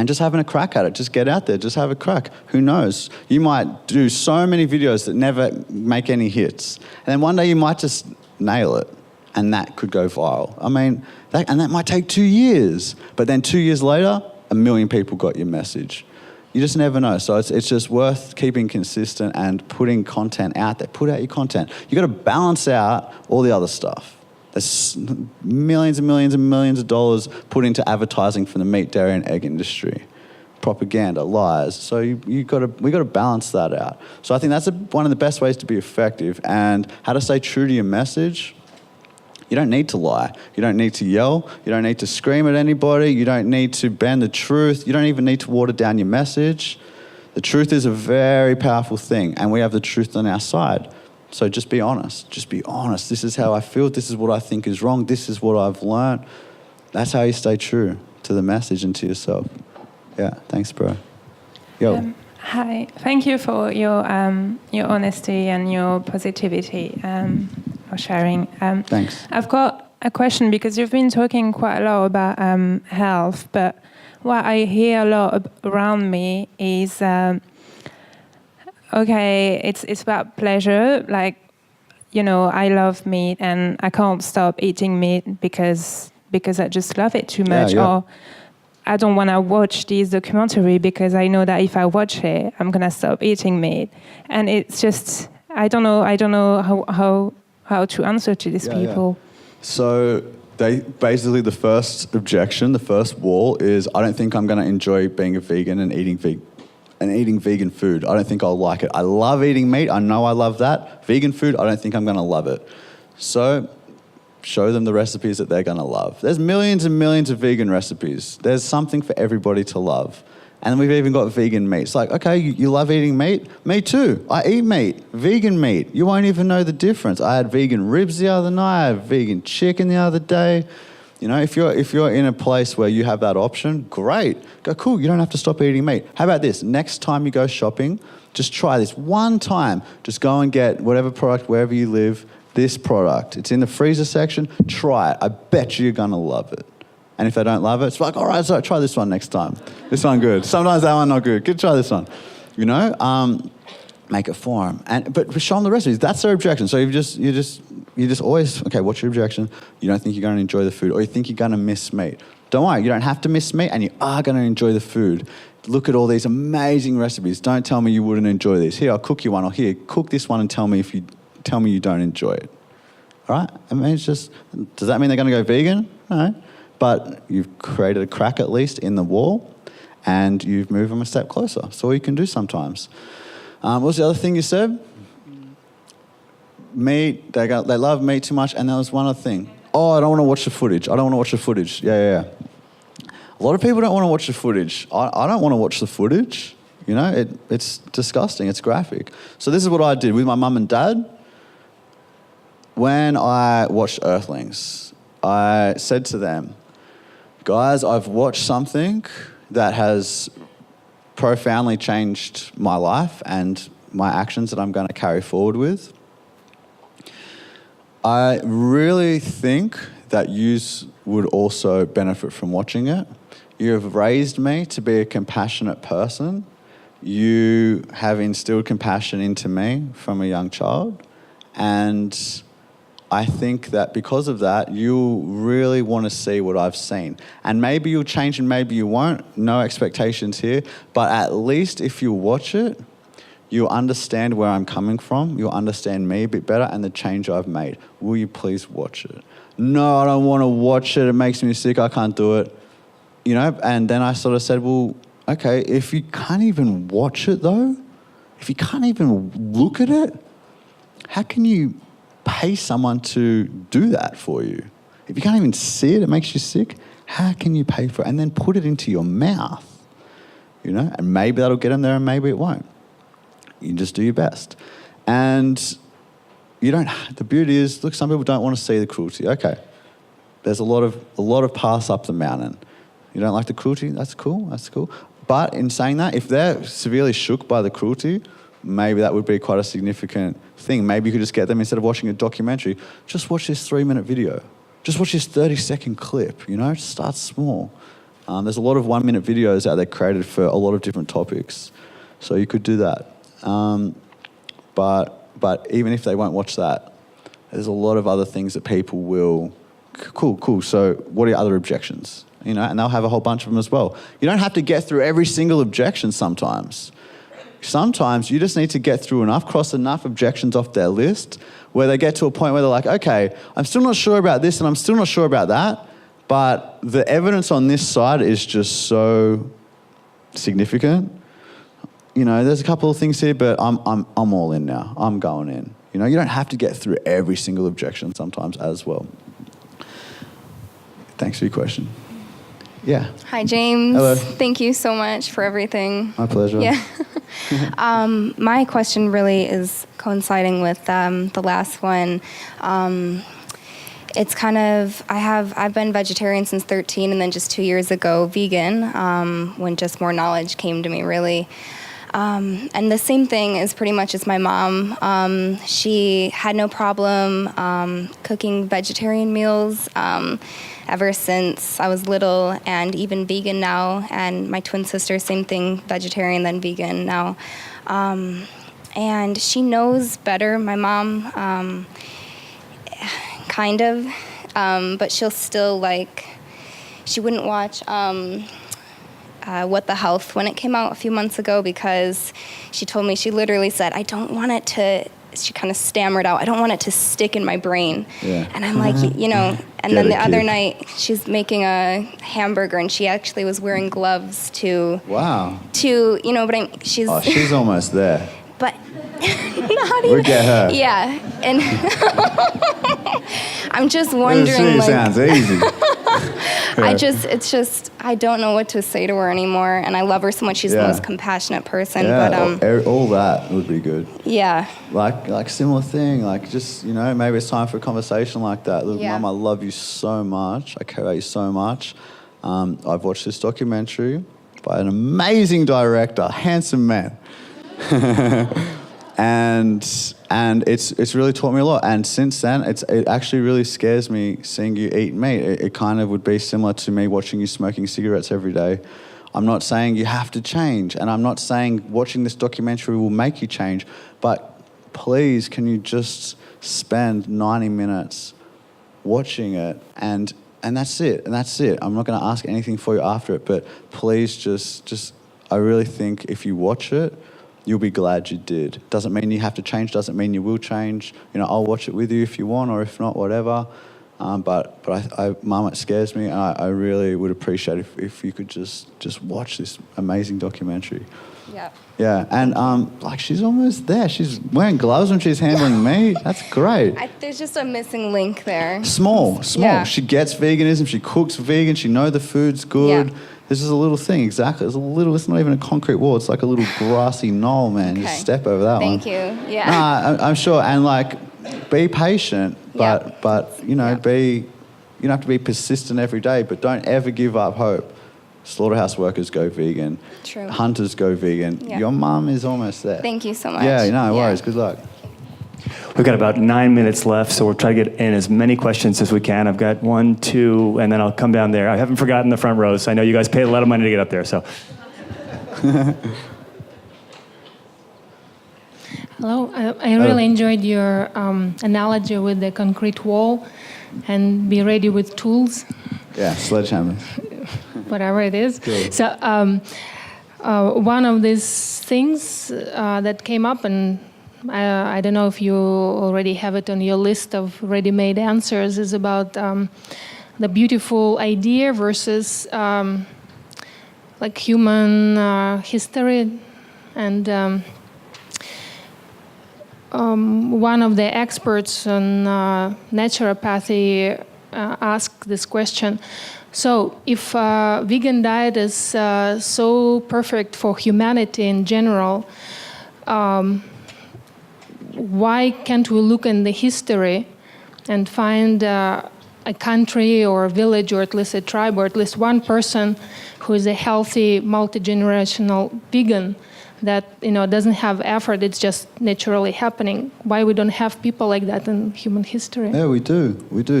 just having a crack at it. Just get out there, just have a crack. Who knows? You might do so many videos that never make any hits. And then one day you might just nail it and that could go viral. I mean, that might take 2 years. But then 2 years later, 1 million people got your message. You just never know. So it's just worth keeping consistent and putting content out there. Put out your content. You got to balance out all the other stuff. There's millions and millions and millions of dollars put into advertising from the meat, dairy, and egg industry, propaganda, lies. So we got to balance that out. So I think that's one of the best ways to be effective. And how to stay true to your message. You don't need to lie. You don't need to yell. You don't need to scream at anybody. You don't need to bend the truth. You don't even need to water down your message. The truth is a very powerful thing, and we have the truth on our side. So just be honest. Just be honest. This is how I feel. This is what I think is wrong. This is what I've learned. That's how you stay true to the message and to yourself. Yeah, thanks, bro. Yo. Hi. Thank you for your honesty and your positivity for sharing. Thanks. I've got a question because you've been talking quite a lot about health, but what I hear a lot around me is okay, it's about pleasure. Like, you know, I love meat and I can't stop eating meat because I just love it too much. Yeah. Or I don't want to watch this documentary because I know that if I watch it, I'm gonna stop eating meat. And it's just, I don't know how to answer to these people. Yeah. So basically the first objection, the first wall is I don't think I'm gonna enjoy being a vegan and eating vegan food. I don't think I'll like it. I love eating meat. I know I love that. Vegan food, I don't think I'm going to love it. So show them the recipes that they're going to love. There's millions and millions of vegan recipes. There's something for everybody to love. And we've even got vegan meat. It's like, okay, you love eating meat? Me too. I eat meat. Vegan meat. You won't even know the difference. I had vegan ribs the other night. I had vegan chicken the other day. You know, if you're in a place where you have that option, great. Go, cool, you don't have to stop eating meat. How about this? Next time you go shopping, just try this one time. Just go and get whatever product, wherever you live, this product. It's in the freezer section. Try it. I bet you're going to love it. And if they don't love it, it's like, all right, so try this one next time. This one good. Sometimes that one not good. Good, try this one. You know, make it for them. But show them the recipes. That's their objection. So you just always, okay, what's your objection? You don't think you're going to enjoy the food, or you think you're going to miss meat. Don't worry, you don't have to miss meat, and you are going to enjoy the food. Look at all these amazing recipes. Don't tell me you wouldn't enjoy these. Here, I'll cook you one, or here, cook this one and tell me you don't enjoy it. All right? I mean, it's just, does that mean they're going to go vegan? No. But you've created a crack at least in the wall, and you've moved them a step closer. That's all you can do sometimes. What was the other thing you said? Meat, they love meat too much, and there was one other thing. Oh, I don't want to watch the footage. Yeah. A lot of people don't want to watch the footage. I don't want to watch the footage. You know, it's disgusting, it's graphic. So this is what I did with my mum and dad. When I watched Earthlings, I said to them, guys, I've watched something that has profoundly changed my life and my actions that I'm going to carry forward with. I really think that you would also benefit from watching it. You have raised me to be a compassionate person. You have instilled compassion into me from a young child. And I think that because of that, you'll really want to see what I've seen. And maybe you'll change and maybe you won't. No expectations here. But at least if you watch it, you'll understand where I'm coming from. You'll understand me a bit better and the change I've made. Will you please watch it? No, I don't want to watch it. It makes me sick. I can't do it. You know, and then I sort of said, well, okay, if you can't even watch it though, if you can't even look at it, how can you pay someone to do that for you? If you can't even see it, it makes you sick, how can you pay for it? And then put it into your mouth, you know, and maybe that'll get them there and maybe it won't. You just do your best. And you don't, the beauty is, look, some people don't want to see the cruelty. Okay, there's a lot of paths up the mountain. You don't like the cruelty? That's cool. But in saying that, if they're severely shook by the cruelty, maybe that would be quite a significant thing. Maybe you could just get them, instead of watching a documentary, just watch this 3-minute video. just watch this 30-second clip, you know, start small. There's a lot of 1-minute videos out there created for a lot of different topics. So you could do that. But even if they won't watch that, there's a lot of other things that people will, cool. So what are your other objections? You know, and they'll have a whole bunch of them as well. You don't have to get through every single objection sometimes. Sometimes you just need to get through enough, cross enough objections off their list where they get to a point where they're like, okay, I'm still not sure about this and I'm still not sure about that, but the evidence on this side is just so significant. You know, there's a couple of things here, but I'm all in now. I'm going in. You know, you don't have to get through every single objection sometimes as well. Thanks for your question. Yeah. Hi, James. Hello. Thank you so much for everything. My pleasure. Yeah. My question really is coinciding with the last one. It's kind of, I've been vegetarian since 13 and then just 2 years ago vegan when just more knowledge came to me, really. And the same thing is pretty much as my mom. She had no problem cooking vegetarian meals ever since I was little, and even vegan now. And my twin sister, same thing, vegetarian then vegan now. And she knows better, my mom, kind of, but she'll still she wouldn't watch What the Health when it came out a few months ago because she told me, she literally said, I don't want it to, she kind of stammered out, I don't want it to stick in my brain. Yeah. And I'm like, you know, and Get then the it, other kid. night she's making a hamburger and she actually was wearing gloves to, Wow. you know, but she's... Oh, she's almost there. But not even... We'll get her. Yeah, and I'm just wondering, She sounds easy. it's just, I don't know what to say to her anymore, and I love her so much. She's the most compassionate person, Yeah, but all that would be good. yeah. Like similar thing, like just, you know, maybe it's time for a conversation like that. Look, Yeah. Mum, I love you so much. I care about you so much. I've watched this documentary by an amazing director, handsome man. and it's really taught me a lot. And since then, it actually really scares me seeing you eat meat. It kind of would be similar to me watching you smoking cigarettes every day. I'm not saying you have to change, and I'm not saying watching this documentary will make you change, but please, can you just spend 90 minutes watching it, and that's it, I'm not going to ask anything for you after it, but please just, I really think if you watch it, you'll be glad you did. Doesn't mean you have to change, doesn't mean you will change. You know, I'll watch it with you if you want, or if not, whatever. But Mum, it scares me, and I really would appreciate if you could just watch this amazing documentary. Yeah. Yeah, and she's almost there. She's wearing gloves when she's handling meat. That's great. There's just a missing link there. Small. Yeah. She gets veganism. She cooks vegan. She knows the food's good. Yeah. This is a little thing, exactly. It's not even a concrete wall. It's like a little grassy knoll, man. Okay. Just step over that one. Thank you. Yeah. Nah, I'm sure. And be patient, but you know, you don't have to be persistent every day, but don't ever give up hope. Slaughterhouse workers go vegan. True. Hunters go vegan. Yeah. Your mum is almost there. Thank you so much. Yeah, no worries. Good luck. We've got about 9 minutes left, so we'll try to get in as many questions as we can. I've got 1, 2, and then I'll come down there. I haven't forgotten the front rows. I know you guys paid a lot of money to get up there, so. Hello. I really enjoyed your analogy with the concrete wall and be ready with tools. Yeah, sledgehammers. Whatever it is. Good. So one of these things that came up, and I don't know if you already have it on your list of ready-made answers, is about the beautiful idea versus human history. And one of the experts on naturopathy asked this question. So if vegan diet is so perfect for humanity in general, why can't we look in the history and find a country or a village or at least a tribe or at least one person who is a healthy, multi-generational vegan that doesn't have effort. It's just naturally happening. Why we don't have people like that in human history? Yeah, we do.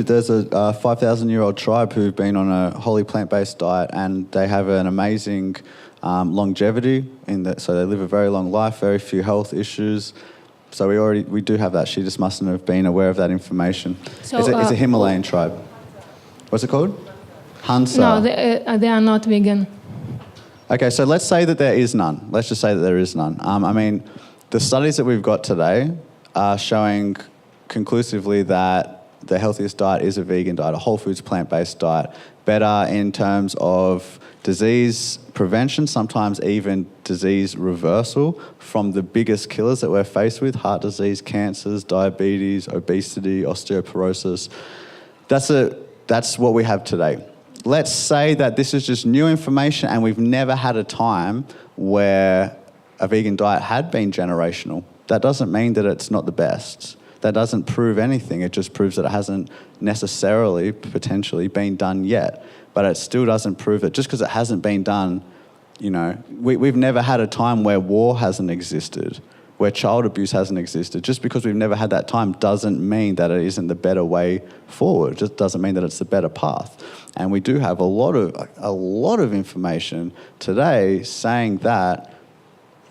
There's a 5,000-year-old tribe who've been on a wholly plant-based diet, and they have an amazing longevity so they live a very long life, very few health issues. So we do have that. She just mustn't have been aware of that information. So, it's a Himalayan tribe. What's it called? Hansa. No, they are not vegan. Okay, so let's say that there is none. Let's just say that there is none. I mean, the studies that we've got today are showing conclusively that the healthiest diet is a vegan diet, a whole foods plant-based diet. Better in terms of disease prevention, sometimes even disease reversal from the biggest killers that we're faced with: heart disease, cancers, diabetes, obesity, osteoporosis. That's what we have today. Let's say that this is just new information and we've never had a time where a vegan diet had been generational. That doesn't mean that it's not the best. That doesn't prove anything. It just proves that it hasn't necessarily, potentially, been done yet. But it still doesn't prove that just because it hasn't been done, we've never had a time where war hasn't existed, where child abuse hasn't existed. Just because we've never had that time doesn't mean that it isn't the better way forward. It just doesn't mean that it's the better path. And we do have a lot of information today saying that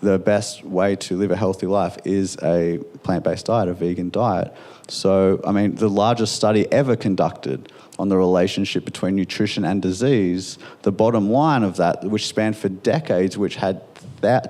the best way to live a healthy life is a plant-based diet, a vegan diet. So, I mean, the largest study ever conducted on the relationship between nutrition and disease, the bottom line of that, which spanned for decades, which had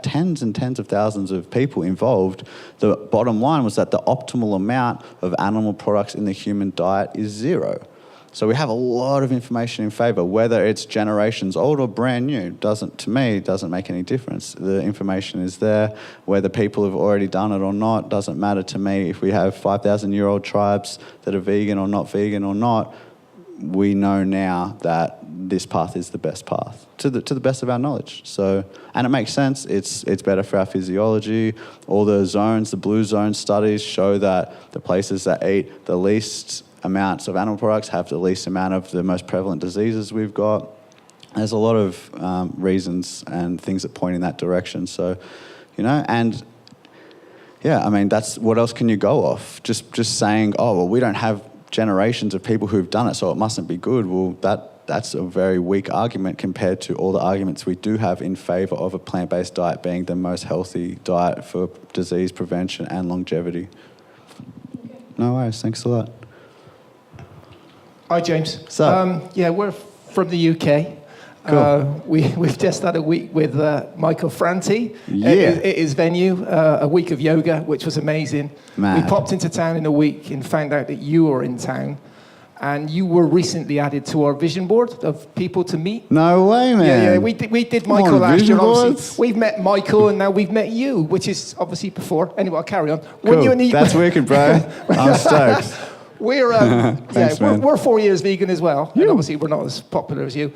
tens and tens of thousands of people involved, the bottom line was that the optimal amount of animal products in the human diet is 0. So we have a lot of information in favour. Whether it's generations old or brand new, doesn't make any difference. The information is there. Whether people have already done it or not, doesn't matter to me. If we have 5,000-year-old tribes that are vegan or not, we know now that this path is the best path, to the best of our knowledge. So, and it makes sense. It's better for our physiology. All the zones, the blue zone studies show that the places that eat the least amounts of animal products have the least amount of the most prevalent diseases we've got. There's a lot of reasons and things that point in that direction. So, and yeah, I mean, that's what else can you go off? Just saying, oh, well, we don't have generations of people who've done it, so it mustn't be good. Well, that's a very weak argument compared to all the arguments we do have in favour of a plant-based diet being the most healthy diet for disease prevention and longevity. No worries, thanks a lot. Hi, James. So, yeah, we're from the UK. Cool. We've just had a week with Michael Franti Yeah. at his venue, a week of yoga, which was amazing. Man. We popped into town in a week and found out that you were in town. And you were recently added to our vision board of people to meet. No way, man. Yeah, we did Michael last year. Vision Obviously, boards? we've met Michael and now we've met you, which is obviously before. Anyway, I'll carry on. Cool. That's wicked, bro. I'm stoked. We're Thanks, man. we're 4 years vegan as well, and obviously we're not as popular as you.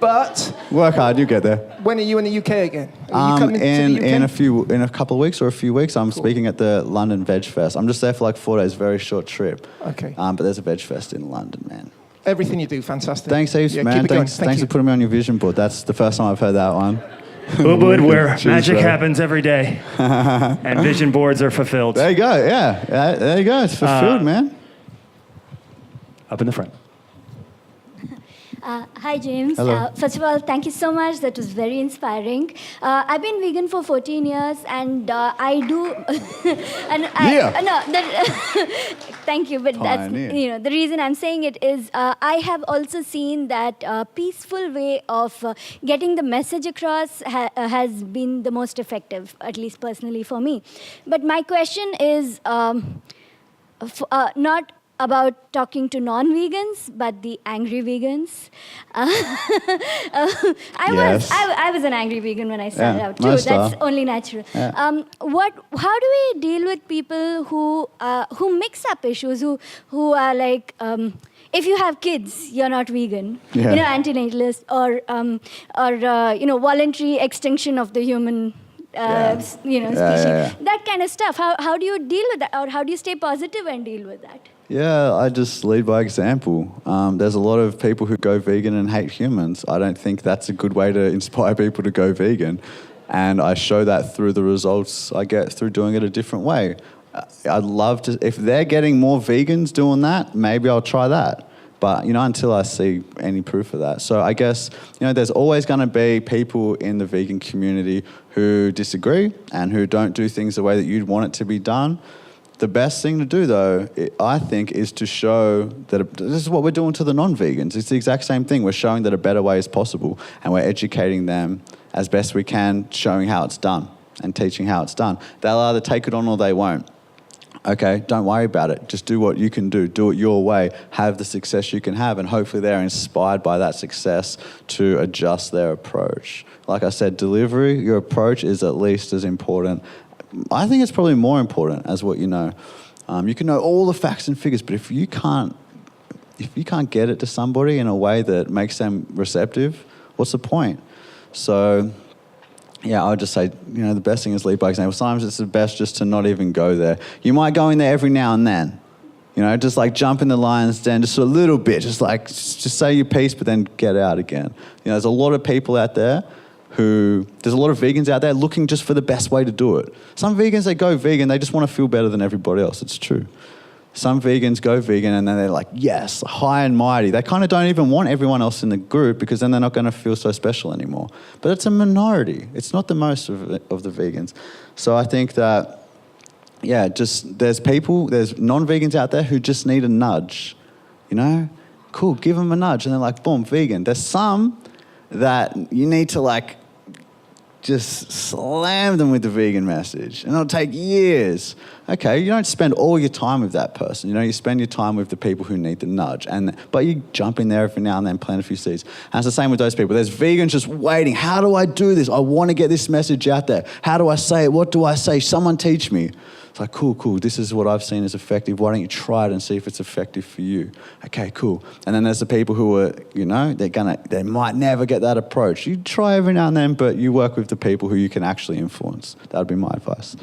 But Work hard, you get there. when are you in the UK again? Are you coming to the UK? In a couple of weeks or a few weeks, I'm speaking at the London Veg Fest. I'm just there for like 4 days, very short trip. Okay. But there's a Veg Fest in London, man. Everything you do, fantastic. Thanks heaps, Yeah, man. keep it going. Thanks you. for putting me on your vision board. That's the first time I've heard that one. Ubud, where Cheers, magic bro. happens every day, and vision boards are fulfilled. There you go, yeah. There you go, it's fulfilled, man. Up in the front. Hi, James. Hello. First of all, thank you so much. That was very inspiring. I've been vegan for 14 years, and I do. Thank you, but Pioneer. that's the reason I'm saying it is I have also seen that peaceful way of getting the message across has been the most effective, at least personally for me. But my question is not about talking to non-vegans, but the angry vegans. I was an angry vegan when I started out too. most That's are. only natural. Yeah. How do we deal with people who mix up issues, who are like, if you have kids, you're not vegan, Yeah. antinatalist, or voluntary extinction of the human. Species. That kind of stuff. How do you deal with that, or how do you stay positive and deal with that? Yeah, I just lead by example. There's a lot of people who go vegan and hate humans. I don't think that's a good way to inspire people to go vegan. And I show that through the results I get through doing it a different way. I'd love to, if they're getting more vegans doing that, maybe I'll try that. But, until I see any proof of that. So I guess, there's always going to be people in the vegan community who disagree and who don't do things the way that you'd want it to be done. The best thing to do, though, I think, is to show that this is what we're doing to the non-vegans. It's the exact same thing. We're showing that a better way is possible, and we're educating them as best we can, showing how it's done and teaching how it's done. They'll either take it on or they won't. Okay, don't worry about it. Just do what you can do. Do it your way. Have the success you can have, and hopefully they're inspired by that success to adjust their approach. Like I said, delivery, your approach is at least as important. I think it's probably more important as what you know. You can know all the facts and figures, but if you can't get it to somebody in a way that makes them receptive, what's the point? So, yeah, I would just say, the best thing is lead by example. Sometimes it's the best just to not even go there. You might go in there every now and then, just like jump in the lion's den just a little bit, just say your piece, but then get out again. There's a lot of people out there there's a lot of vegans out there looking just for the best way to do it. Some vegans, they go vegan, they just want to feel better than everybody else. It's true. Some vegans go vegan and then they're like, yes, high and mighty. They kind of don't even want everyone else in the group because then they're not going to feel so special anymore. But it's a minority. It's not the most of the vegans. So I think that, there's non-vegans out there who just need a nudge. Cool, give them a nudge. And they're like, boom, vegan. There's some that you need to just slam them with the vegan message, and it'll take years. Okay, you don't spend all your time with that person. You spend your time with the people who need the nudge, but you jump in there every now and then, plant a few seeds. And it's the same with those people. There's vegans just waiting. How do I do this? I want to get this message out there. How do I say it? What do I say? Someone teach me. It's like, cool. This is what I've seen as effective. Why don't you try it and see if it's effective for you? Okay, cool. And then there's the people who are, they might never get that approach. You try every now and then, but you work with the people who you can actually influence. That would be my advice.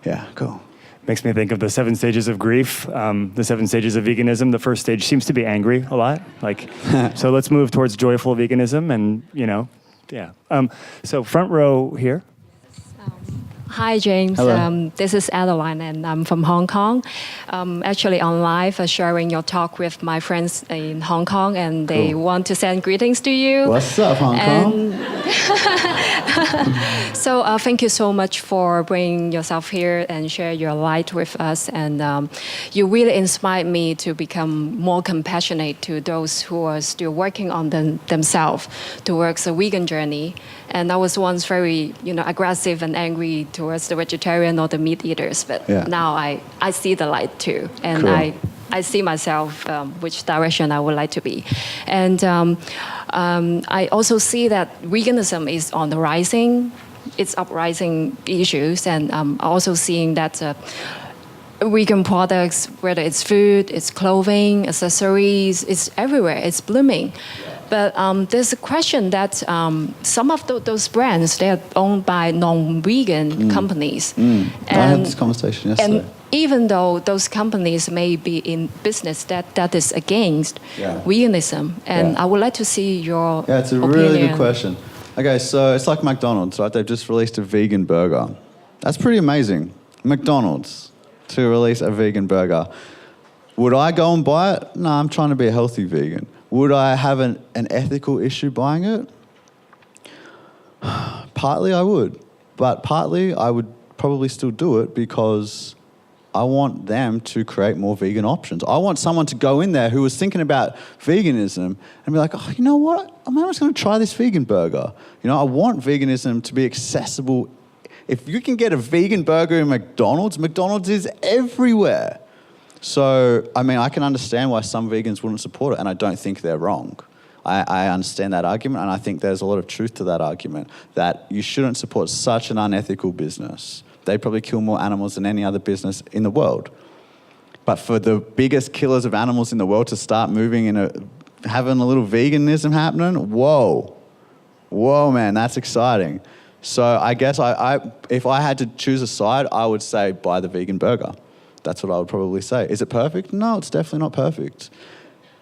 Yeah, cool. Makes me think of the 7 stages of grief, the 7 stages of veganism. The first stage seems to be angry a lot. So let's move towards joyful veganism and, yeah. So front row here. Hi, James. This is Adeline, and I'm from Hong Kong. Actually, on live, sharing your talk with my friends in Hong Kong, and they want to send greetings to you. What's up, Hong Kong? So thank you so much for bringing yourself here and share your light with us. And you really inspired me to become more compassionate to those who are still working on themselves towards a vegan journey. And I was once very, aggressive and angry towards the vegetarian or the meat eaters, but now I see the light too, and cool. I see myself which direction I would like to be, and I also see that veganism is on the rising, it's uprising issues, and I'm also seeing that. Vegan products, whether it's food, it's clothing, accessories, it's everywhere, it's blooming. But there's a question that some of those brands, they're owned by non-vegan companies. I had this conversation yesterday. And even though those companies may be in business that is against veganism, and I would like to see your opinion. It's a really good question. Okay, so it's like McDonald's, right? They've just released a vegan burger. That's pretty amazing. McDonald's to release a vegan burger. Would I go and buy it? No, I'm trying to be a healthy vegan. Would I have an ethical issue buying it? Partly I would, but partly I would probably still do it because I want them to create more vegan options. I want someone to go in there who was thinking about veganism and be like, oh, you know what? I'm just going to try this vegan burger. I want veganism to be accessible. If you can get a vegan burger in McDonald's, McDonald's is everywhere. So, I can understand why some vegans wouldn't support it, and I don't think they're wrong. I understand that argument, and I think there's a lot of truth to that argument, that you shouldn't support such an unethical business. They probably kill more animals than any other business in the world. But for the biggest killers of animals in the world to start moving having a little veganism happening, whoa, man, that's exciting. So I guess if I had to choose a side, I would say buy the vegan burger. That's what I would probably say. Is it perfect? No, it's definitely not perfect.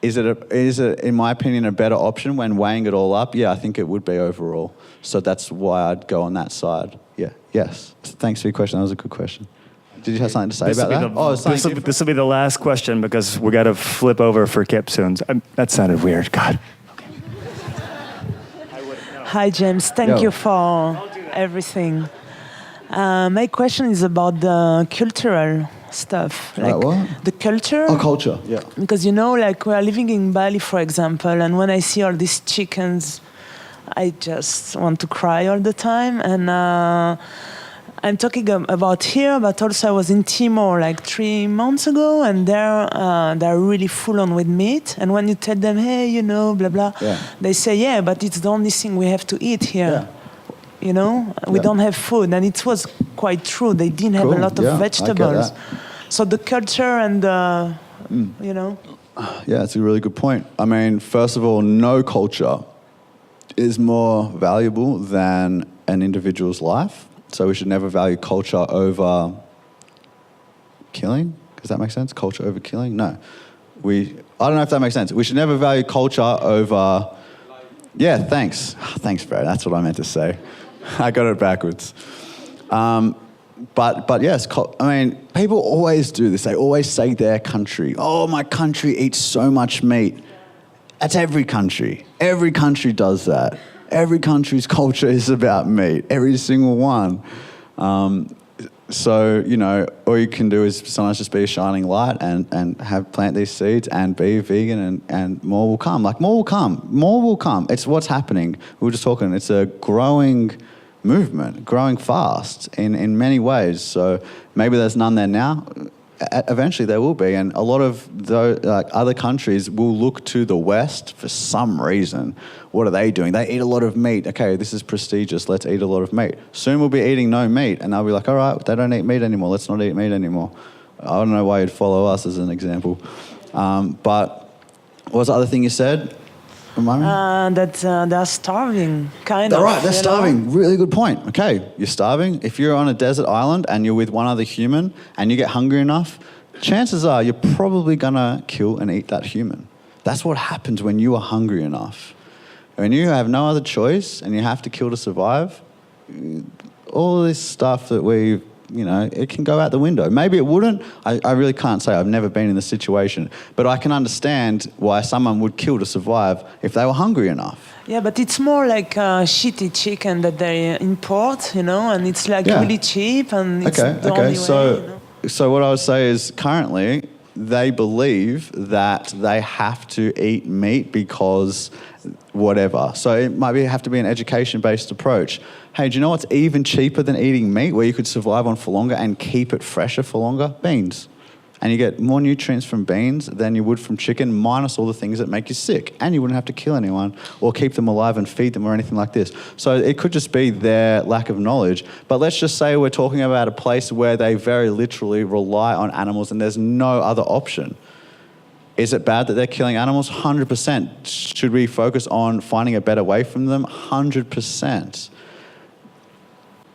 Is it, in my opinion, a better option when weighing it all up? Yeah, I think it would be overall. So that's why I'd go on that side. Yeah, yes. Thanks for your question. That was a good question. Did you have something to say about that? This will be the last question because we got to flip over for Kip soon. That sounded weird. God. Hi, James. Thank you for everything. My question is about the cultural stuff. Like what? The culture. Oh, culture, yeah. Because, like we are living in Bali, for example, and when I see all these chickens, I just want to cry all the time. And I'm talking about here, but also I was in Timor like 3 months ago, and they're really full on with meat. And when you tell them, hey, blah, blah, they say, yeah, but it's the only thing we have to eat here. Yeah. We don't have food. And it was quite true. They didn't have a lot of vegetables. So the culture and, Yeah, that's a really good point. I mean, first of all, no culture is more valuable than an individual's life. So we should never value culture over killing. Does that make sense? Culture over killing? No. I don't know if that makes sense. We should never value culture over... Yeah, thanks. Thanks, bro. That's what I meant to say. I got it backwards. But yes, I mean, people always do this. They always say their country. Oh, my country eats so much meat. That's every country. Every country does that. Every country's culture is about meat. Every single one. So, all you can do is sometimes just be a shining light and plant these seeds and be vegan and more will come. Like, more will come. More will come. It's what's happening. We were just talking. It's a growing movement, growing fast in many ways. So maybe there's none there now. Eventually there will be, and a lot of other countries will look to the West for some reason. What are they doing? They eat a lot of meat. Okay, this is prestigious. Let's eat a lot of meat. Soon we'll be eating no meat, and they'll be like, all right, they don't eat meat anymore. Let's not eat meat anymore. I don't know why you'd follow us as an example. But what was the other thing you said? That they're starving, kind of. Right, they're starving. Really good point. Okay, you're starving. If you're on a desert island and you're with one other human and you get hungry enough, chances are you're probably going to kill and eat that human. That's what happens when you are hungry enough. When you have no other choice and you have to kill to survive, all this stuff that it can go out the window. Maybe it wouldn't. I really can't say. I've never been in this situation. But I can understand why someone would kill to survive if they were hungry enough. Yeah, but it's more like shitty chicken that they import, and it's like really cheap and it's the only way. So what I would say is currently they believe that they have to eat meat because whatever. So it might have to be an education-based approach. Hey, do you know what's even cheaper than eating meat, where you could survive on for longer and keep it fresher for longer? Beans. And you get more nutrients from beans than you would from chicken, minus all the things that make you sick. And you wouldn't have to kill anyone or keep them alive and feed them or anything like this. So it could just be their lack of knowledge. But let's just say we're talking about a place where they very literally rely on animals and there's no other option. Is it bad that they're killing animals? 100%. Should we focus on finding a better way from them? 100%.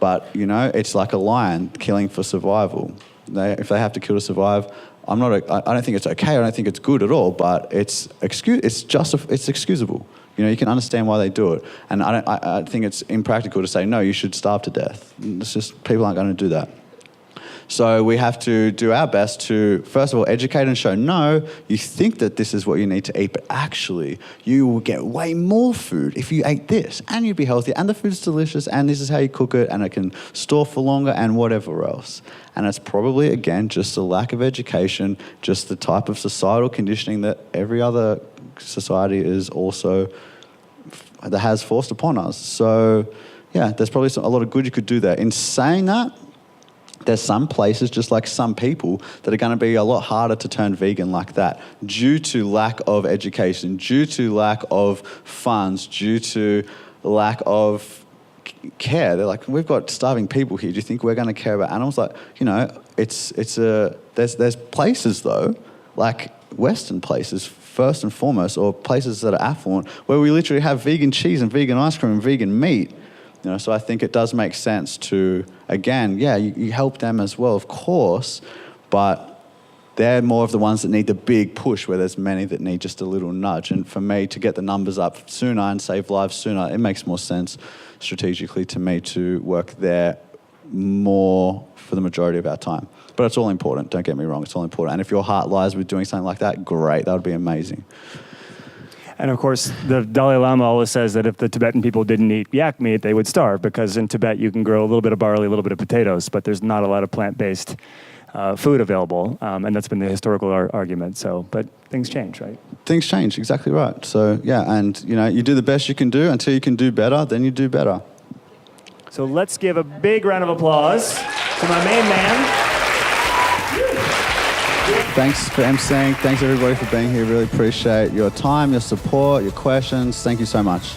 But, it's like a lion killing for survival. If they have to kill to survive, I don't think it's okay. I don't think it's good at all. But it's excusable. You can understand why they do it. And I think it's impractical to say no. You should starve to death. It's just people aren't going to do that. So we have to do our best to, first of all, educate and show, no, you think that this is what you need to eat, but actually you will get way more food if you ate this, and you'd be healthier, and the food's delicious, and this is how you cook it, and it can store for longer, and whatever else. And it's probably, again, just a lack of education, just the type of societal conditioning that every other society is also, that has forced upon us. So, yeah, there's probably a lot of good you could do there. In saying that, there's some places, just like some people, that are going to be a lot harder to turn vegan like that due to lack of education, due to lack of funds, due to lack of care. They're like, we've got starving people here. Do you think we're going to care about animals? Like, there's places though, like Western places, first and foremost, or places that are affluent, where we literally have vegan cheese and vegan ice cream and vegan meat. So I think it does make sense to, again, you help them as well, of course, but they're more of the ones that need the big push, where there's many that need just a little nudge. And for me to get the numbers up sooner and save lives sooner, it makes more sense strategically to me to work there more for the majority of our time. But it's all important, don't get me wrong, it's all important. And if your heart lies with doing something like that, great, that would be amazing. And of course, the Dalai Lama always says that if the Tibetan people didn't eat yak meat, they would starve, because in Tibet you can grow a little bit of barley, a little bit of potatoes, but there's not a lot of plant-based food available, and that's been the historical argument. So, but things change, right? Things change, exactly right. So yeah, and you do the best you can do until you can do better, then you do better. So let's give a big round of applause to my main man. Thanks for emceeing. Thanks everybody for being here. Really appreciate your time, your support, your questions. Thank you so much.